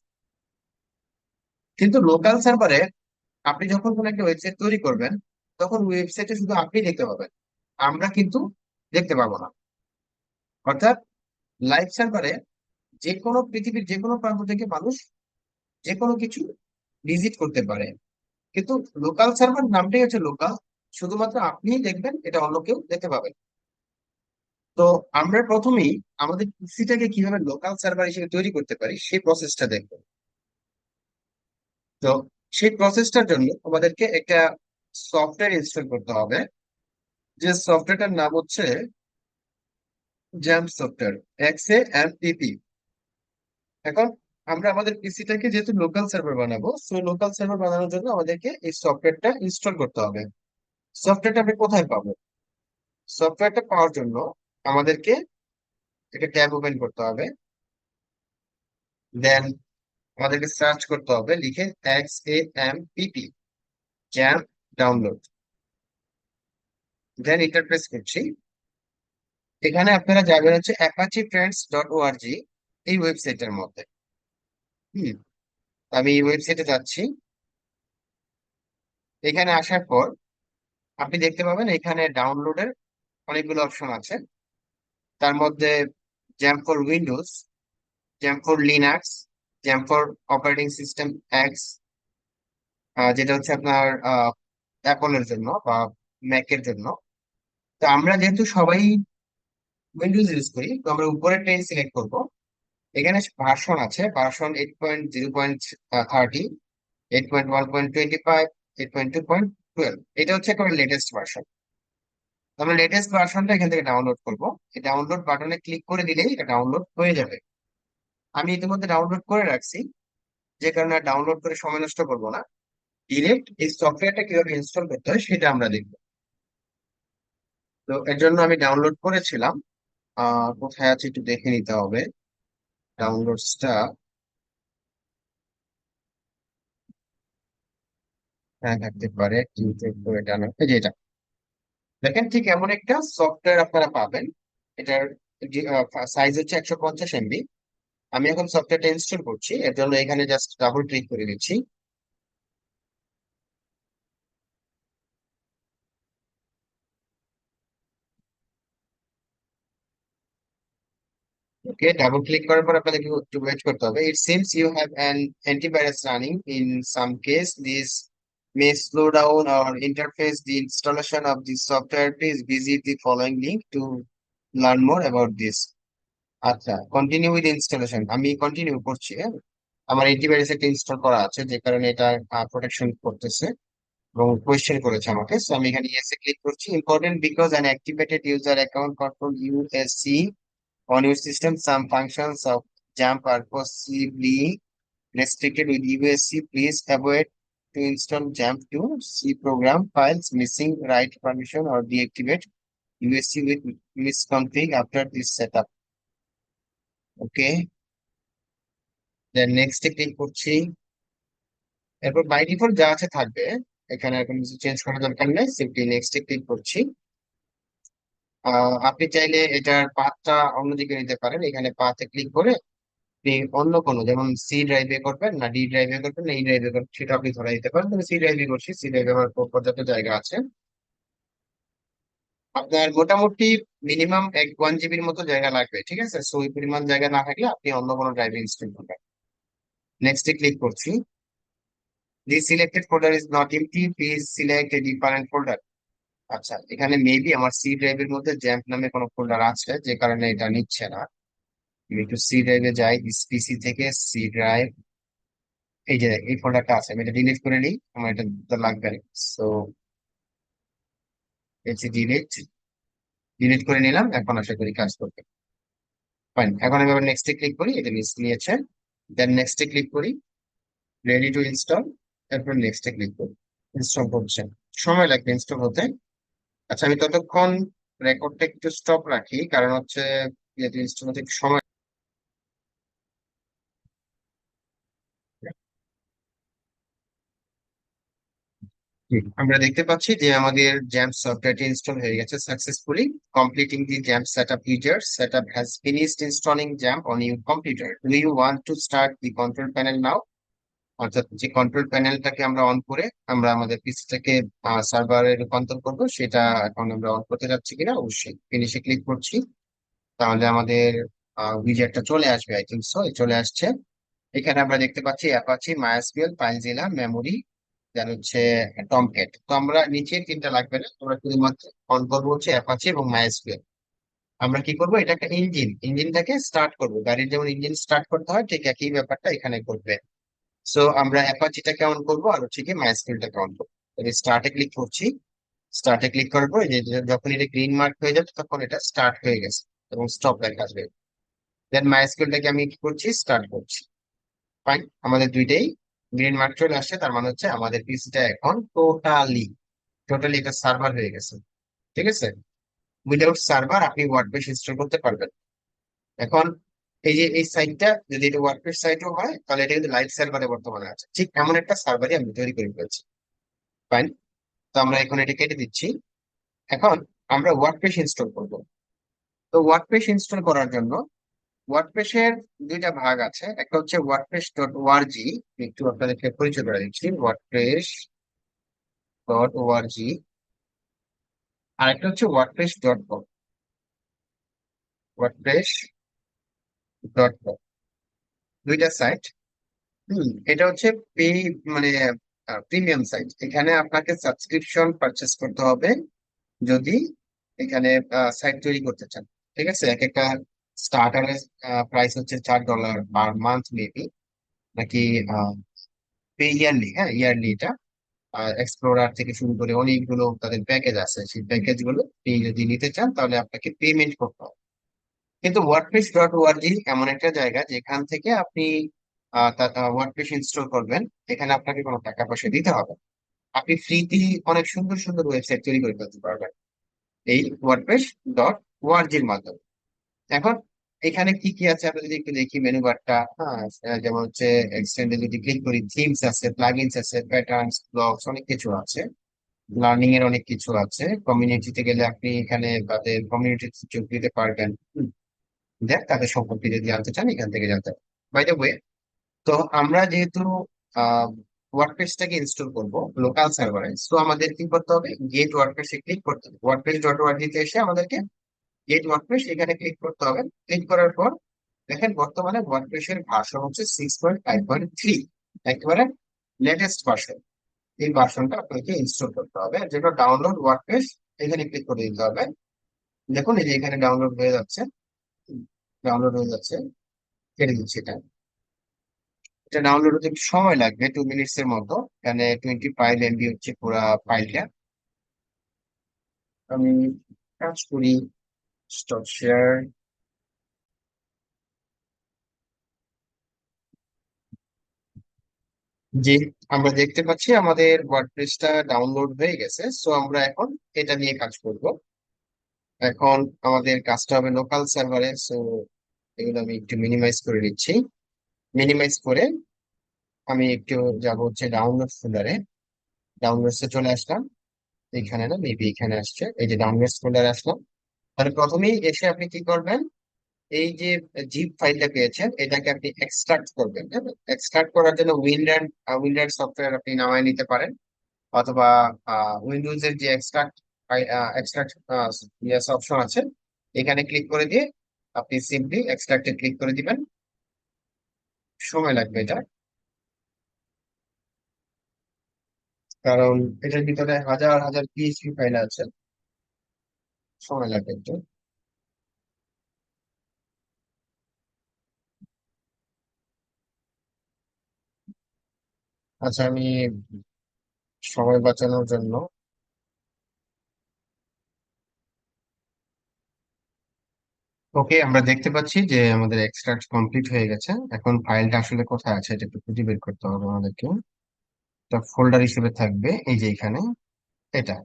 Speaker 2: কিন্তু লোকাল সার্ভারে আপনি যখন কোনো একটা ওয়েবসাইট তৈরি করবেন তখন ওয়েবসাইটে শুধু আপনি দেখতে পাবেন, আমরা কিন্তু দেখতে পাবো না। অর্থাৎ লাইভ সার্ভারে যে কোনো পৃথিবীর যে কোনো প্রান্ত থেকে মানুষ যে কোনো কিছু ভিজিট করতে পারে। কিন্তু লোকাল সার্ভার নামটাই হচ্ছে লোকাল, শুধুমাত্র আপনিই দেখবেন, এটা অন্য কেউ দেখতে পাবেন। তো আমরা প্রথমেই আমাদের পিসিটাকে কিভাবে লোকাল সার্ভার হিসেবে তৈরি করতে পারি সেই প্রসেসটা দেখবো। তো সেই প্রসেসটার জন্য আমাদেরকে একটা সফটওয়্যার ইনস্টল করতে হবে, যে সফটওয়্যারটার নাম হচ্ছে জ্যাম্প সফটওয়্যার, XAMPP। এখন আমরা আমাদের পিসিটাকে যেহেতু লোকাল সার্ভার বানাবো, সো লোকাল সার্ভার বানানোর জন্য আমাদেরকে এই সফটওয়্যারটা ইনস্টল করতে হবে। সফটওয়্যারটা আমরা কোথায় পাবো? সফটওয়্যারটা পাওয়ার জন্য আমাদেরকে একটা ট্যাব ওপেন করতে হবে, দেন আমাদেরকে সার্চ করতে হবে লিখে XAMPP XAMPP download, then enter press করছি। এখানে আপনারা যাবেন হচ্ছে apache-friends.org এই ওয়েবসাইটের মধ্যে। হুম, আমি এই ওয়েবসাইটে যাচ্ছি। এখানে আসার পর আপনি দেখতে পাবেন এখানে ডাউনলোডের অনেকগুলো অপশন আছে। তার মধ্যে XAMPP for Windows, XAMPP for Linux, XAMPP for operating system x, যেটা হচ্ছে আপনার অ্যাপলের জন্য বা ম্যাকের জন্য। তো আমরা যেহেতু সবাই উইন্ডোজ ইউজ করি, তো আমরা উপরের টেন সিলেক্ট করব। এখানে ভার্সন আছে, ভার্সন 8.0.30, 8.1.25, 8.2.12। এটা হচ্ছে একেবারে লেটেস্ট ভার্সন। আমরা লেটেস্ট ভার্সনটা এখান থেকে ডাউনলোড করব। এই ডাউনলোড বাটনে ক্লিক করে দিলেই এটা ডাউনলোড হয়ে যাবে। আমি ইতিমধ্যে ডাউনলোড করে রাখছি, যে কারণে ডাউনলোড করে সময় নষ্ট করবো না। ডিরেক্ট এই সফটওয়্যারটা কিভাবে ইনস্টল করতে হয় সেটা আমরা দেখবো। তো এর জন্য আমি ডাউনলোড করেছিলাম, কোথায় আছে একটু দেখে নিতে হবে ডাউনলোডসটা। হ্যাঁ থাকতে পারে, কিন্তু একটু এটা না, এই যে এটা দেখেন, ঠিক এমন একটা সফটওয়্যার আপনারা পাবেন। এটার সাইজ হচ্ছে 150 MB। আমি এখন সফটওয়্যারটা ইনস্টল করছি, এর জন্য এখানে জাস্ট ডাবল ক্লিক করে দিচ্ছি। ওকে, ডাবল ক্লিক করার পর আপনাদেরকে একটু ওয়েট করতে হবে। It seems you have an antivirus running, in some case this may slow down or interface the installation of this software. Please visit the following link to learn more about this. আচ্ছা, continue with installation, আমি continue করছি। হ্যাঁ, আমার antivirus একটা install করা আছে, যে কারণে এটা প্রোটেকশন করতেছে এবং কোয়েশ্চেন করেছে আমাকে। সো আমি এখানে ইয়েস এ ক্লিক করছি। Important because an activated user account control USC on your system. Some functions of JAMP are possibly restricted with USC. Please avoid to install JAMP to C program files missing write permission or deactivate USC with misconfig after this setup. Okay, then next এ click করছি। এরপর by default যা আছে থাকবে, এখানে আর কোনো কিছু change করার দরকার নেই, সিম্পলি নেক্সট এ ক্লিক করছি। আপনি চাইলে এটার পাথটা অন্যদিকে নিতে পারেন। এখানে পাথে ক্লিক করে আপনি অন্য কোনো, যেমন সি ড্রাইভে করবেন না ডি ড্রাইভে করবেন না ই ড্রাইভে করবেন, সেটা আপনি ধরে দিতে পারেন। তবে সি ড্রাইভে করছি, সি ড্রাইভে আমার পর্যাপ্ত জায়গা আছে। আপনার মোটামুটি মিনিমাম 1 জিবির মতো জায়গা লাগবে, ঠিক আছে? সো ওই পরিমাণ জায়গা না থাকলে আপনি অন্য কোনো ড্রাইভে ইনস্টল করবেন। নেক্সট এ ক্লিক করছি। This selected folder is not empty. Please select a different folder. আচ্ছা, এখানে মেবি আমার সি ড্রাইভের মধ্যে জ্যাম্প নামে কোনো ফোল্ডার আছে, যে কারণে এটা নিচ্ছে না। আমি একটু সি ড্রাইভে যাই, পিসি থেকে সি ড্রাইভ, এই যে এই ফোল্ডারটা আছে, আমি এটা ডিলিট করে নিই, আমার এটা তো লাগবে না। সো ডিলিট, ডিলিট করে নিলাম, এখন আশা করি কাজ করবে। ফাইন, এখন আমি আবার নেক্সটে ক্লিক করি, এটা লিস্ট নিয়েছে। দেন নেক্সটে ক্লিক করি, রেডি টু ইনস্টল, তারপর নেক্সটে ক্লিক করি। ইনস্টল করছে, সময় লাগবে ইনস্টল হতে। আচ্ছা, আমি ততক্ষণ রেকর্ডটা একটু স্টপ রাখি, কারণ হচ্ছে যেহেতু ইনস্টল হতে একটু সময়। আমরা দেখতে পাচ্ছি যে আমাদের জ্যাম্প সফটওয়্যারটি ইনস্টল হয়ে গেছে successfully. Completing the XAMPP setup user setup has finished installing XAMPP on your computer. Do you want to start the control panel now? অর্থাৎ যে কন্ট্রোল প্যানেলটাকে আমরা অন করে আমরা আমাদের পিসিটাকে সার্ভারে রূপান্তর করব, সেটা এখন আমরা অন করতে যাচ্ছি কিনা। অবশ্যই ফিনিশে ক্লিক করছি, তাহলে আমাদের উইজারটা চলে আসবে। আই থিঙ্ক সো, চলে আসছে। এখানে আমরা দেখতে পাচ্ছি অ্যাপাচি, মাইএসকিউএল, ফাইলজিলা, মেমোরি, দেন হচ্ছে টমক্যাট। তো আমরা নিচের তিনটা লাগবে না, আমরা শুধুমাত্র অন করবো হচ্ছে অ্যাপাচি এবং মাইএসকিউএল। আমরা কি করবো, এটা একটা ইঞ্জিন, ইঞ্জিনটাকে স্টার্ট করবো। গাড়ির যেমন ইঞ্জিন স্টার্ট করতে হয়, ঠিক একই ব্যাপারটা এখানে করবে। সো আমরা অ্যাপাচিটাকে অন করবো, আর হচ্ছে কি মাইস্কুলটাকে অন করবো। স্টার্টে ক্লিক করছি, স্টার্টে ক্লিক করবো, এই যে যখন এটা গ্রিন মার্ক হয়ে যাবে তখন এটা স্টার্ট হয়ে গেছে এবং স্টপ লেখা আসবে। দেন মাইস্কুলটাকে আমি কি করছি, স্টার্ট করছি। ফাইন, আমাদের দুইটাই গ্রিন মার্ক চলে আসছে, তার মানে হচ্ছে আমাদের পিসিটা এখন টোটালি টোটালি এটা সার্ভার হয়ে গেছে। ঠিক আছে, উইদাউট সার্ভার আপনি ওয়ার্ডপ্রেস ইনস্টল করতে পারবেন। এখন এই যে এই সাইটটা যদি এটা ওয়ার্ডপ্রেস সাইটও হয়, তাহলে এটা কিন্তু লাইভ সার্ভারে বর্তমানে আছে, ঠিক এমন একটা সার্ভারই আমি তৈরি করে ফেলছি। ফাইন, তো আমরা এখন এটা কেটে দিচ্ছি। এখন আমরা ওয়ার্ডপ্রেস ইনস্টল করব। তো ওয়ার্ডপ্রেস ইনস্টল করার জন্য ওয়ার্ডপ্রেসের দুইটা ভাগ আছে, একটা হচ্ছে ওয়ার্ডপ্রেস ডট ওআরজি, একটু আপনাদেরকে পরিচয় করে দিচ্ছি, ওয়ার্ডপ্রেস ডট ওআরজি, আর একটা হচ্ছে WordPress dot com, WordPress dot com, দুইটা সাইট। এটা হচ্ছে পে, মানে প্রিমিয়াম সাইট। এখানে আপনাকে সাবস্ক্রিপশন পারচেস করতে হবে যদি এখানে সাইট তৈরি করতে চান। ঠিক আছে, এক একটা স্টার্টারের প্রাইস হচ্ছে $4 পার মান্থ মেবি, নাকি পে ইয়ারলি, হ্যাঁ ইয়ারলি এটা। এক্সপ্লোরার থেকে শুরু করে অনেকগুলো তাদের প্যাকেজ আছে, সেই প্যাকেজ গুলো আপনি যদি নিতে চান তাহলে আপনাকে পেমেন্ট করতে হবে। কিন্তু ওয়ার্ডপ্রেস ডট ওআরজি এমন একটা জায়গা যেখান থেকে আপনি ওয়ার্ডপ্রেস ইনস্টল করবেন, এখানে আপনাকে কোনো টাকা পয়সা দিতে হবে না। আপনি ফ্রিতে অনেক সুন্দর সুন্দর ওয়েবসাইট তৈরি করে ফেলতে পারবেন এই ওয়ার্ডপ্রেস ডট ওআরজির মাধ্যমে। এখন এখানে কি কি আছে আমরা যদি একটু দেখি মেনু বারটা, হ্যাঁ, যেমন হচ্ছে এক্সটেন্ডে যদি ক্লিক করি, থিমস আছে, প্লাগইনস আছে, প্যাটার্নস, ব্লগস, অনেক কিছু আছে। লার্নিং এর অনেক কিছু আছে। কমিউনিটিতে গেলে আপনি এখানে তাদের কমিউনিটিতে যোগ দিতে পারবেন। দেখ তাদের সম্পর্কে যদি জানতে চান এখান থেকে জানতে পারেন। বাই দ্য ওয়ে, তো আমরা যেহেতু ওয়ার্ডপ্রেসটাকে ইনস্টল করব লোকাল সার্ভারে, সো আমাদের কি করতে হবে, গেট ওয়ার্ডপ্রেসে ক্লিক করতে হবে। ওয়ার্ডপ্রেস ডট ওআরজি এসে আমাদেরকে গেট ওয়ার্ডপ্রেস এখানে ক্লিক করতে হবে। ক্লিক করার পর দেখেন বর্তমানে ওয়ার্ডপ্রেসের ভার্সন হচ্ছে 6.5.3, একেবারে লেটেস্ট ভার্সন। এই ভার্সনটা আপনাকে ইনস্টল করতে হবে, আর যেটা ডাউনলোড ওয়ার্ডপ্রেস এখানে ক্লিক করে দিতে হবে। দেখুন এই যে এখানে ডাউনলোড হয়ে যাচ্ছে, ডাউনলোড হয়ে যাচ্ছে, ছেড়ে দিচ্ছি এটা। এটা ডাউনলোড হতে একটু সময় লাগবে, 2 মিনিটস এর মতো। এখানে 25 MB হচ্ছে পুরো ফাইলটা। আমি কাজ করি, স্টপ শেয়ার। জি, আমরা দেখতে পাচ্ছি আমাদের ওয়ার্ডপ্রেসটা ডাউনলোড হয়ে গেছে। সো আমরা এখন এটা নিয়ে কাজ করব। এখন আমাদের কাজটা হবে লোকাল সার্ভারে। সো এগুলো আমি একটু মিনিমাইজ করে নিচ্ছি। মিনিমাইজ করে আমি একটু যাব হচ্ছে ডাউনলোড ফোল্ডারে। ডাউনলোডসে চলে আসলাম, এখানে না মেবি এখানে আসছে, এই যে ডাউনলোডস ফোল্ডারে আসলাম। তাহলে প্রথমেই এসে আপনি কি করবেন, এই যে জিপ ফাইলটা পেয়েছেন এটাকে আপনি এক্সট্রাক্ট করবেন। এক্সট্রাক্ট করার জন্য উইন্ডার সফটওয়্যার আপনি নামায় নিতে পারেন, অথবা উইন্ডোজ এর যে এক্সট্রাক্ট এক্সট্রাক্ট ইয়াস অপশন আছে, এখানে ক্লিক করে দিয়ে আপনি সিম্পলি এক্সট্রাক্টে ক্লিক করে দিবেন। সময় লাগবে এটা। কারণ এটার ভিতরে হাজার হাজার পিএইচপি ফাইল আছে, সময় লাগবে একটু। আচ্ছা, আমি সময় বাঁচানোর জন্য, ওকে, আমরা দেখতে পাচ্ছি যে আমাদের এক্সট্রাক্ট কমপ্লিট হয়ে গেছে। এখন ফাইলটা আসলে কোথায় আছে এটা একটু খুঁজে বের করতে হবে আমাদেরকে। একটা ফোল্ডার হিসেবে থাকবে এই যে এখানে, এটা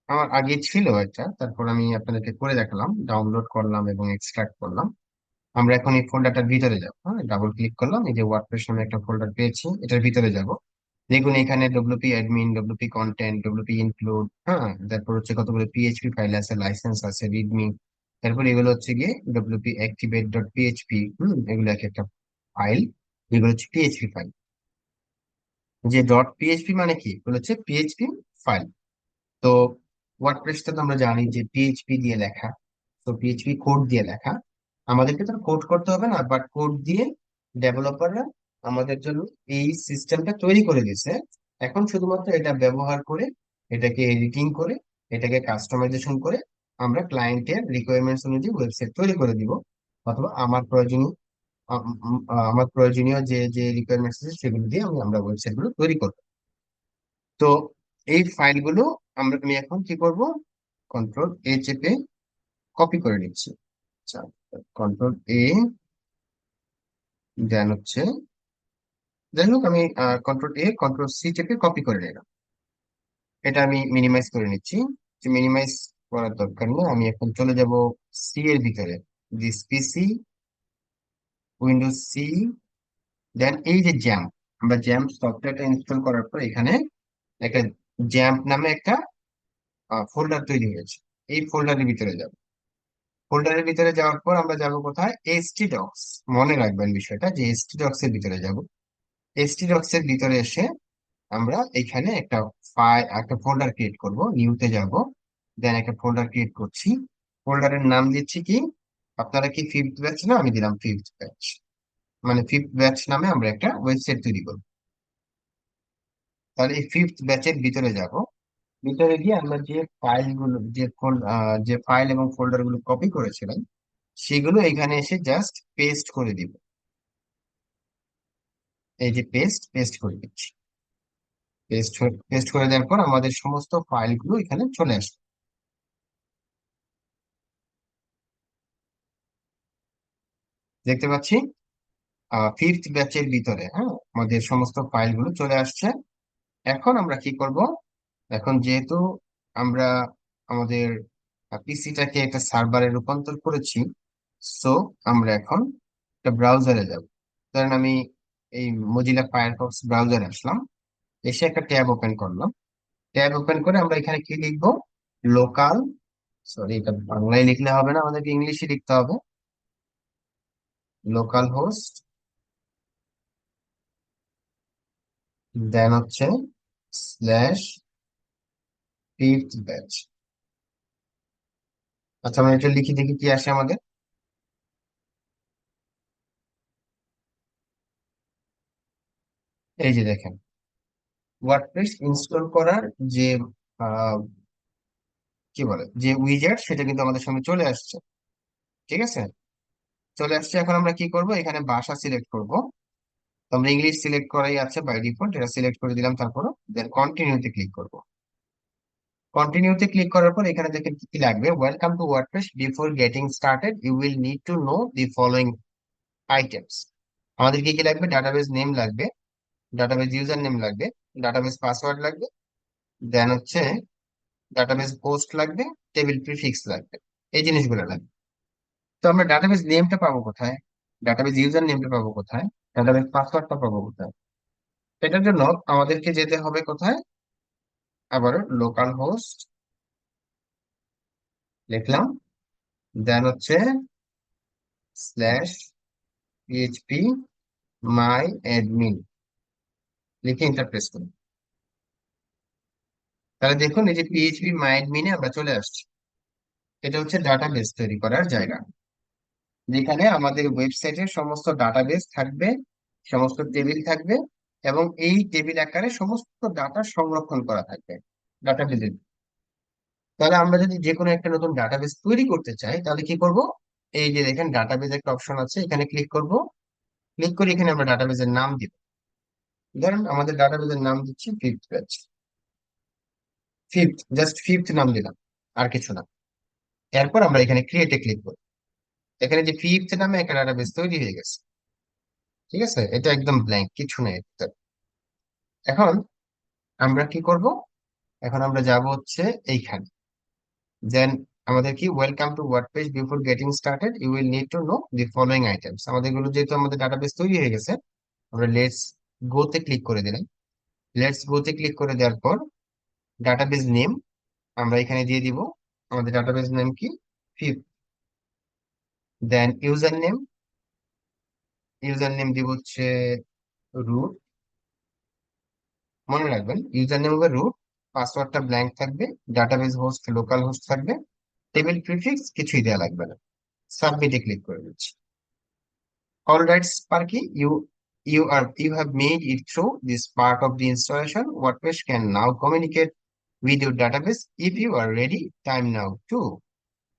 Speaker 2: আমার আগে ছিল এটা, তারপর আমি আপনাদেরকে করে দেখালাম, ডাউনলোড করলাম এবং এক্সট্রাক্ট করলাম। আমরা এখন এই ফোল্ডারটার ভিতরে যাবো। হ্যাঁ, ডাবল ক্লিক করলাম, এই যে ওয়ার্ডপ্রেস নামে একটা ফোল্ডার পেয়েছি, এটার ভিতরে যাব। দেখুন এখানে WP admin, WP content, WP include, হ্যাঁ, তারপর হচ্ছে কতগুলো পিএইচপি ফাইল আছে, লাইসেন্স আছে, রিডমি, তারপর এগুলো হচ্ছে গিয়ে ডব্লিউপি অ্যাক্টিভেট ডট পিএইচপি। এগুলো এক একটা ফাইল, এগুলো হচ্ছে পিএইচপি ফাইল। যে ডট পিএইচপি মানে কি, এগুলো হচ্ছে পিএইচপি ফাইল। তো ওয়ার্ডপ্রেসটা তো আমরা জানি যে পিএইচপি দিয়ে লেখা, তো পিএইচপি কোড দিয়ে লেখা। আমাদেরকে তো কোড করতে হবে না, বাট কোড দিয়ে ডেভেলপাররা আমাদের জন্য এই সিস্টেমটা তৈরি করে দিয়েছে। এখন শুধুমাত্র এটা ব্যবহার করে, এটাকে এডিটিং করে, এটাকে কাস্টমাইজেশন করে আমরা ক্লায়েন্টের রিকোয়ারমেন্টস অনুযায়ী ওয়েবসাইট তৈরি করে দিব, অথবা আমার প্রয়োজনীয় যে যে রিকোয়ারমেন্টস আছে সেগুলো দিয়ে আমরা ওয়েবসাইট গুলো তৈরি করবো। তো এই ফাইলগুলো আমি এখন কি করব, কন্ট্রোল এ চেপে কপি করে নিচ্ছি। আচ্ছা, কন্ট্রোল এ, দেন হচ্ছে, যাই হোক আমি কন্ট্রোল এ কন্ট্রোল সি চেপে কপি করে নিলাম। এটা আমি মিনিমাইজ করে নিচ্ছি। মিনিমাইজ করার দরকার নেই, আমি এখন চলে যাব সি এর ভিতরে, দিস পিসি, উইন্ডোজ সি, দেন এই যে জ্যাম্প, আমরা জ্যাম্প সফটওয়্যারটা ইনস্টল করার পর এখানে একটা জ্যাম্প নামে একটা ফোল্ডার তৈরি হয়েছে, এই ফোল্ডারের ভিতরে যাব। ফোল্ডারের ভিতরে যাওয়ার পর আমরা যাব কোথায়, এসটি ডক্স। মনে রাখবেন বিষয়টা, যে এসটি ডক্স এর ভিতরে যাব। এসটি ডক্স এর ভিতরে এসে আমরা এখানে একটা ফোল্ডার ক্রিয়েট করব, নিউতে যাব, দেন একটা ফোল্ডার ক্রিয়েট করছি। ফোল্ডারের নাম দিচ্ছি কি, আপনারা কি ফিফথ ব্যাচ, না আমি দিলাম ফিফথ ব্যাচ, মানে ফিফথ ব্যাচ নামে আমরা একটা ওয়েবসাইট তৈরি করবো। তাহলে এই ফিফথ ব্যাচের ভিতরে যাব। ভিতরে গিয়ে আমরা যে ফাইলগুলো, যে ফাইল এবং ফোল্ডার গুলো কপি করেছিলাম, সেগুলো এখানে এসে জাস্ট পেস্ট করে দিব। এই যে পেস্ট পেস্ট করে দিচ্ছি। পেস্ট করে দেওয়ার পর আমাদের সমস্ত ফাইলগুলো এখানে চলে আসবে। দেখতে পাচ্ছি ফিফথ ব্যাচের ভিতরে, হ্যাঁ, আমাদের সমস্ত ফাইলগুলো চলে আসছে। এখন আমরা কি করব, এখন যেহেতু আমরা আমাদের পিসিটাকে একটা সার্ভারে রূপান্তর করেছি, সো আমরা এখন একটা ব্রাউজারে যাব। ধরেন আমি এই মজিলা ফায়ারফক্স ব্রাউজারে আসলাম, এসে একটা ট্যাব ওপেন করলাম। ট্যাব ওপেন করে আমরা এখানে কি লিখবো, লোকাল, সরি এটা বাংলায় লিখলে হবে না, আমাদেরকে ইংলিশে লিখতে হবে। লোকাল হোস্ট, দেন হচ্ছে স্ল্যাশ ফিফথ ব্যাচ। আচ্ছা, আমরা এটা লিখে দেখি কি আসে আমাদের। এই যে দেখেন, ওয়ার্ডপ্রেস ইনস্টল করার যে আহ, কি বলে, যে উইজার্ড, সেটা কিন্তু আমাদের সামনে চলে আসছে। ঠিক আছে, চলে আসছে। এখন আমরা কি করব, এখানে ভাষা সিলেক্ট করব। তো আমরা ইংলিশ সিলেক্ট করাই আছে বাই ডিফল্ট, এটা সিলেক্ট করে দিলাম। তারপর দেন কন্টিনিউতে ক্লিক করব। কন্টিনিউতে ক্লিক করার পর এখানে দেখেন কি কি লাগবে, welcome to WordPress, before getting started you will need to know the following items. আমাদের কি কি লাগবে, ডাটাবেস নেম লাগবে, ডাটাবেস ইউজার নেম লাগবে, ডাটাবেস পাসওয়ার্ড লাগবে, দেন হচ্ছে ডাটাবেস পোস্ট লাগবে, টেবিল প্রিফিক্স লাগবে, এই জিনিসগুলো লাগবে। তো আমরা ডাটাবেস নেমটা পাবো কোথায়, ডাটাবেস ইউজার নেমটা পাবো কোথায়, ডাটাবেস পাসওয়ার্ডটা পাবো কোথায়? এটার জন্য আমাদেরকে যেতে হবে কোথায়, আবার লোকাল হোস্ট লিখলাম, দেন হচ্ছে স্ল্যাশ পিএইচপি মাই অ্যাডমিন, লিখে ইন্টারপ্রেস করি। তাহলে দেখুন এই যে পিএইচপি মাই অ্যাডমিনে আমরা চলে আসছি। এটা হচ্ছে ডাটাবেস তৈরি করার জায়গা, যেখানে আমাদের ওয়েবসাইটের সমস্ত ডাটাবেস থাকবে, সমস্ত টেবিল থাকবে, এবং এই টেবিল আকারে সমস্ত ডাটা সংরক্ষণ করা থাকবে ডাটাবেজে। তাহলে আমরা যদি যে কোনো একটা নতুন ডাটাবেস তৈরি করতে চাই তাহলে কি করব, এই যে দেখেন ডাটাবেজ একটা অপশন আছে, এখানে ক্লিক করব। ক্লিক করে এখানে আমরা ডাটাবেজের নাম দিব। ধরেন আমাদের ডাটাবেজের নাম দিচ্ছি fifth batch. Fifth, just fifth নাম দিলাম, আর কিছু না। এরপর আমরা এখানে ক্রিয়েটে ক্লিক করব। এখানে যে ফিফথ নামে একটা ডাটাবেস তৈরি হয়ে গেছে। ঠিক আছে, এটা একদম ব্ল্যাঙ্ক, কিছু নেই এর ভিতরে। এখন আমরা কি করব, এখন আমরা যাব হচ্ছে এইখানে। দেন আমাদের কি, welcome to WordPress, before getting started you will need to know the following items. আমাদের গুলো যেহেতু আমাদের ডাটাবেস তৈরি হয়ে গেছে, আমরা লেটস গো তে ক্লিক করে দিলাম। লেটস গো তে ক্লিক করে দেওয়ার পর ডাটাবেস নেম আমরা এখানে দিয়ে দিব। আমাদের ডাটাবেস নেম কি, ফিফথ। দেন ইউজার নেম দিব হচ্ছে রুট। মনে রাখবেন ইউজার নেম হবে রুট, পাসওয়ার্ডটা ব্ল্যাঙ্ক থাকবে, ডাটাবেস হোস্ট লোকাল হোস্ট থাকবে, টেবিল প্রিফিক্স কিছুই দেওয়া লাগবে না। সাবমিটে ক্লিক করে দিচ্ছি। All right, Sparky, you have made it through this part of the installation. WordPress can now communicate with your database. If you are ready, time now to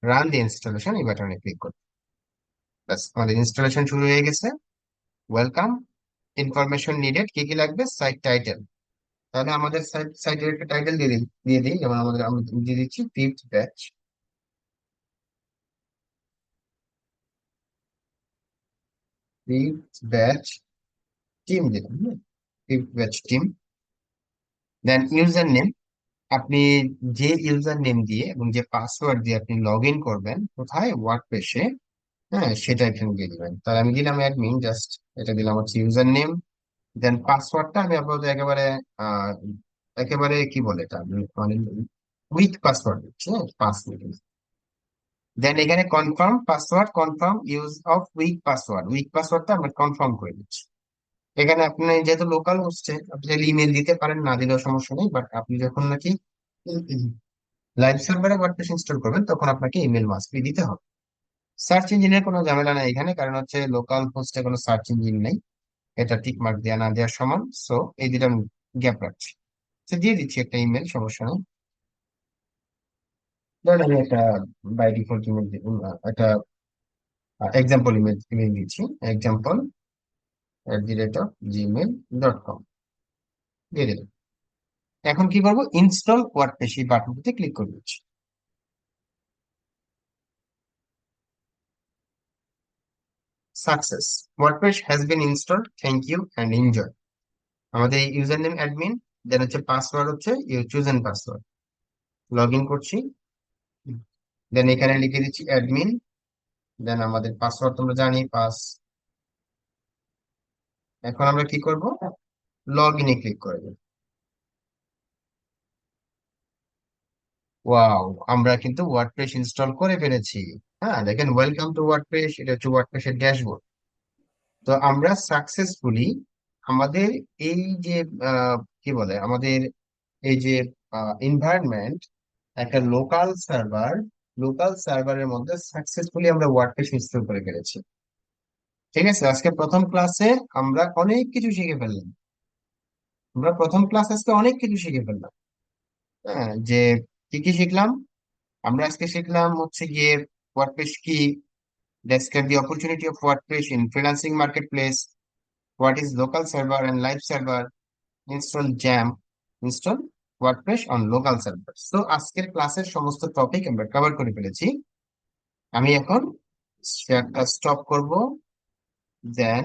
Speaker 2: run the installation. এই বাটনে click করুন। ব্যাস আমাদের installation শুরু হয়ে গেছে। Welcome. Information needed, কি কি লাগবে, সাইট টাইটেল। তাহলে আমাদের সাইটের একটা টাইটেল দিয়ে দিই, যেমন আমাদের আমি দিয়ে দিচ্ছি fifth batch. Fifth batch team দিলাম। Fifth batch team. Then user name, আপনি যে ইউজার নেম দিয়ে এবং যে পাসওয়ার্ড দিয়ে আপনি লগ ইন করবেন কোথায়, ওয়ার্ডপ্রেসে, হ্যাঁ সেটা এখানে দিয়ে দিবেন। তাহলে আমি দিলাম অ্যাডমিন, জাস্ট এটা দিলাম হচ্ছে ইউজার নেম। দেন পাসওয়ার্ডটা আমি আপাতত একেবারে আহ একেবারে কি বলে এটা, মানে উইথ পাসওয়ার্ড দিচ্ছি, হ্যাঁ 5 মিনিট। দেন এখানে confirm password, confirm use of weak পাসওয়ার্ডটা আমরা কনফার্ম করে দিচ্ছি। এখানে আপনি যেহেতু লোকাল হোস্টে আপনি চাইলে ইমেল দিতে পারেন, না দিলেও সমস্যা নেই, বাট আপনি যখন নাকি লাইভ সার্ভারে ওয়ার্ডপ্রেস ইনস্টল করবেন তখন আপনাকে ইমেল মাস্ট বি দিতে হবে। সার্চ ইঞ্জিনের কোনো ঝামেলা নাই এখানে, কারণ হচ্ছে লোকাল হোস্টে কোনো সার্চ ইঞ্জিন নেই। এটা টিক মার্ক দেওয়া না দেওয়ার সমান। সো এই দুটো গ্যাপ রাখছি। তো দিয়ে দিচ্ছি একটা ইমেল, সমস্যা নেই। ধরেন আমি একটা বাই ডিফল্ট ইমেল, একটা এক্সাম্পল ইমেল দিচ্ছি, example@gmail.com দিয়ে দিলাম। এখন কি করবো, ইনস্টল ওয়ার্ডপ্রেস এই বাটনটিতে ক্লিক করে দিচ্ছি। Success, WordPress has been installed, thank you and enjoy. আমাদের ইউজার নেম অ্যাডমিন, দেন হচ্ছে পাসওয়ার্ড হচ্ছে you chosen password. Log in করছি, দেন এখানে লিখে দিচ্ছি অ্যাডমিন। দেন আমাদের পাসওয়ার্ড তোমরা জানি, এখন আমরা কি করব, লগ ইনে ক্লিক করে দেব। ওয়াও, আমরা কিন্তু ওয়ার্ডপ্রেস ইনস্টল করে ফেলেছি। হ্যাঁ দেখেন, ওয়েলকাম টু ওয়ার্ডপ্রেস, এটা হচ্ছে ওয়ার্ডপ্রেসের ড্যাশবোর্ড। তো আমরা সাকসেসফুলি আমাদের এই যে কি বলে, আমাদের এই যে এনভায়রনমেন্ট, একটা লোকাল সার্ভারের মধ্যে সাকসেসফুলি আমরা ওয়ার্ডপ্রেস ইনস্টল করে ফেলেছি। ঠিক আছে, আজকে প্রথম ক্লাসে আমরা অনেক কিছু শিখে ফেললাম। আজকে অনেক কিছু শিখে ফেললাম। হ্যাঁ, যে কি কি শিখলাম, আমরা আজকে শিখলাম হচ্ছে গিয়ে ওয়ার্ডপ্রেস কি, describe the opportunity of WordPress in freelancing marketplace, what is local server and live server, install WordPress on local server. So আজকের ক্লাসের সমস্ত টপিক আমরা কভার করে ফেলেছি। আমি এখন শেয়ারটা স্টপ করব, দেন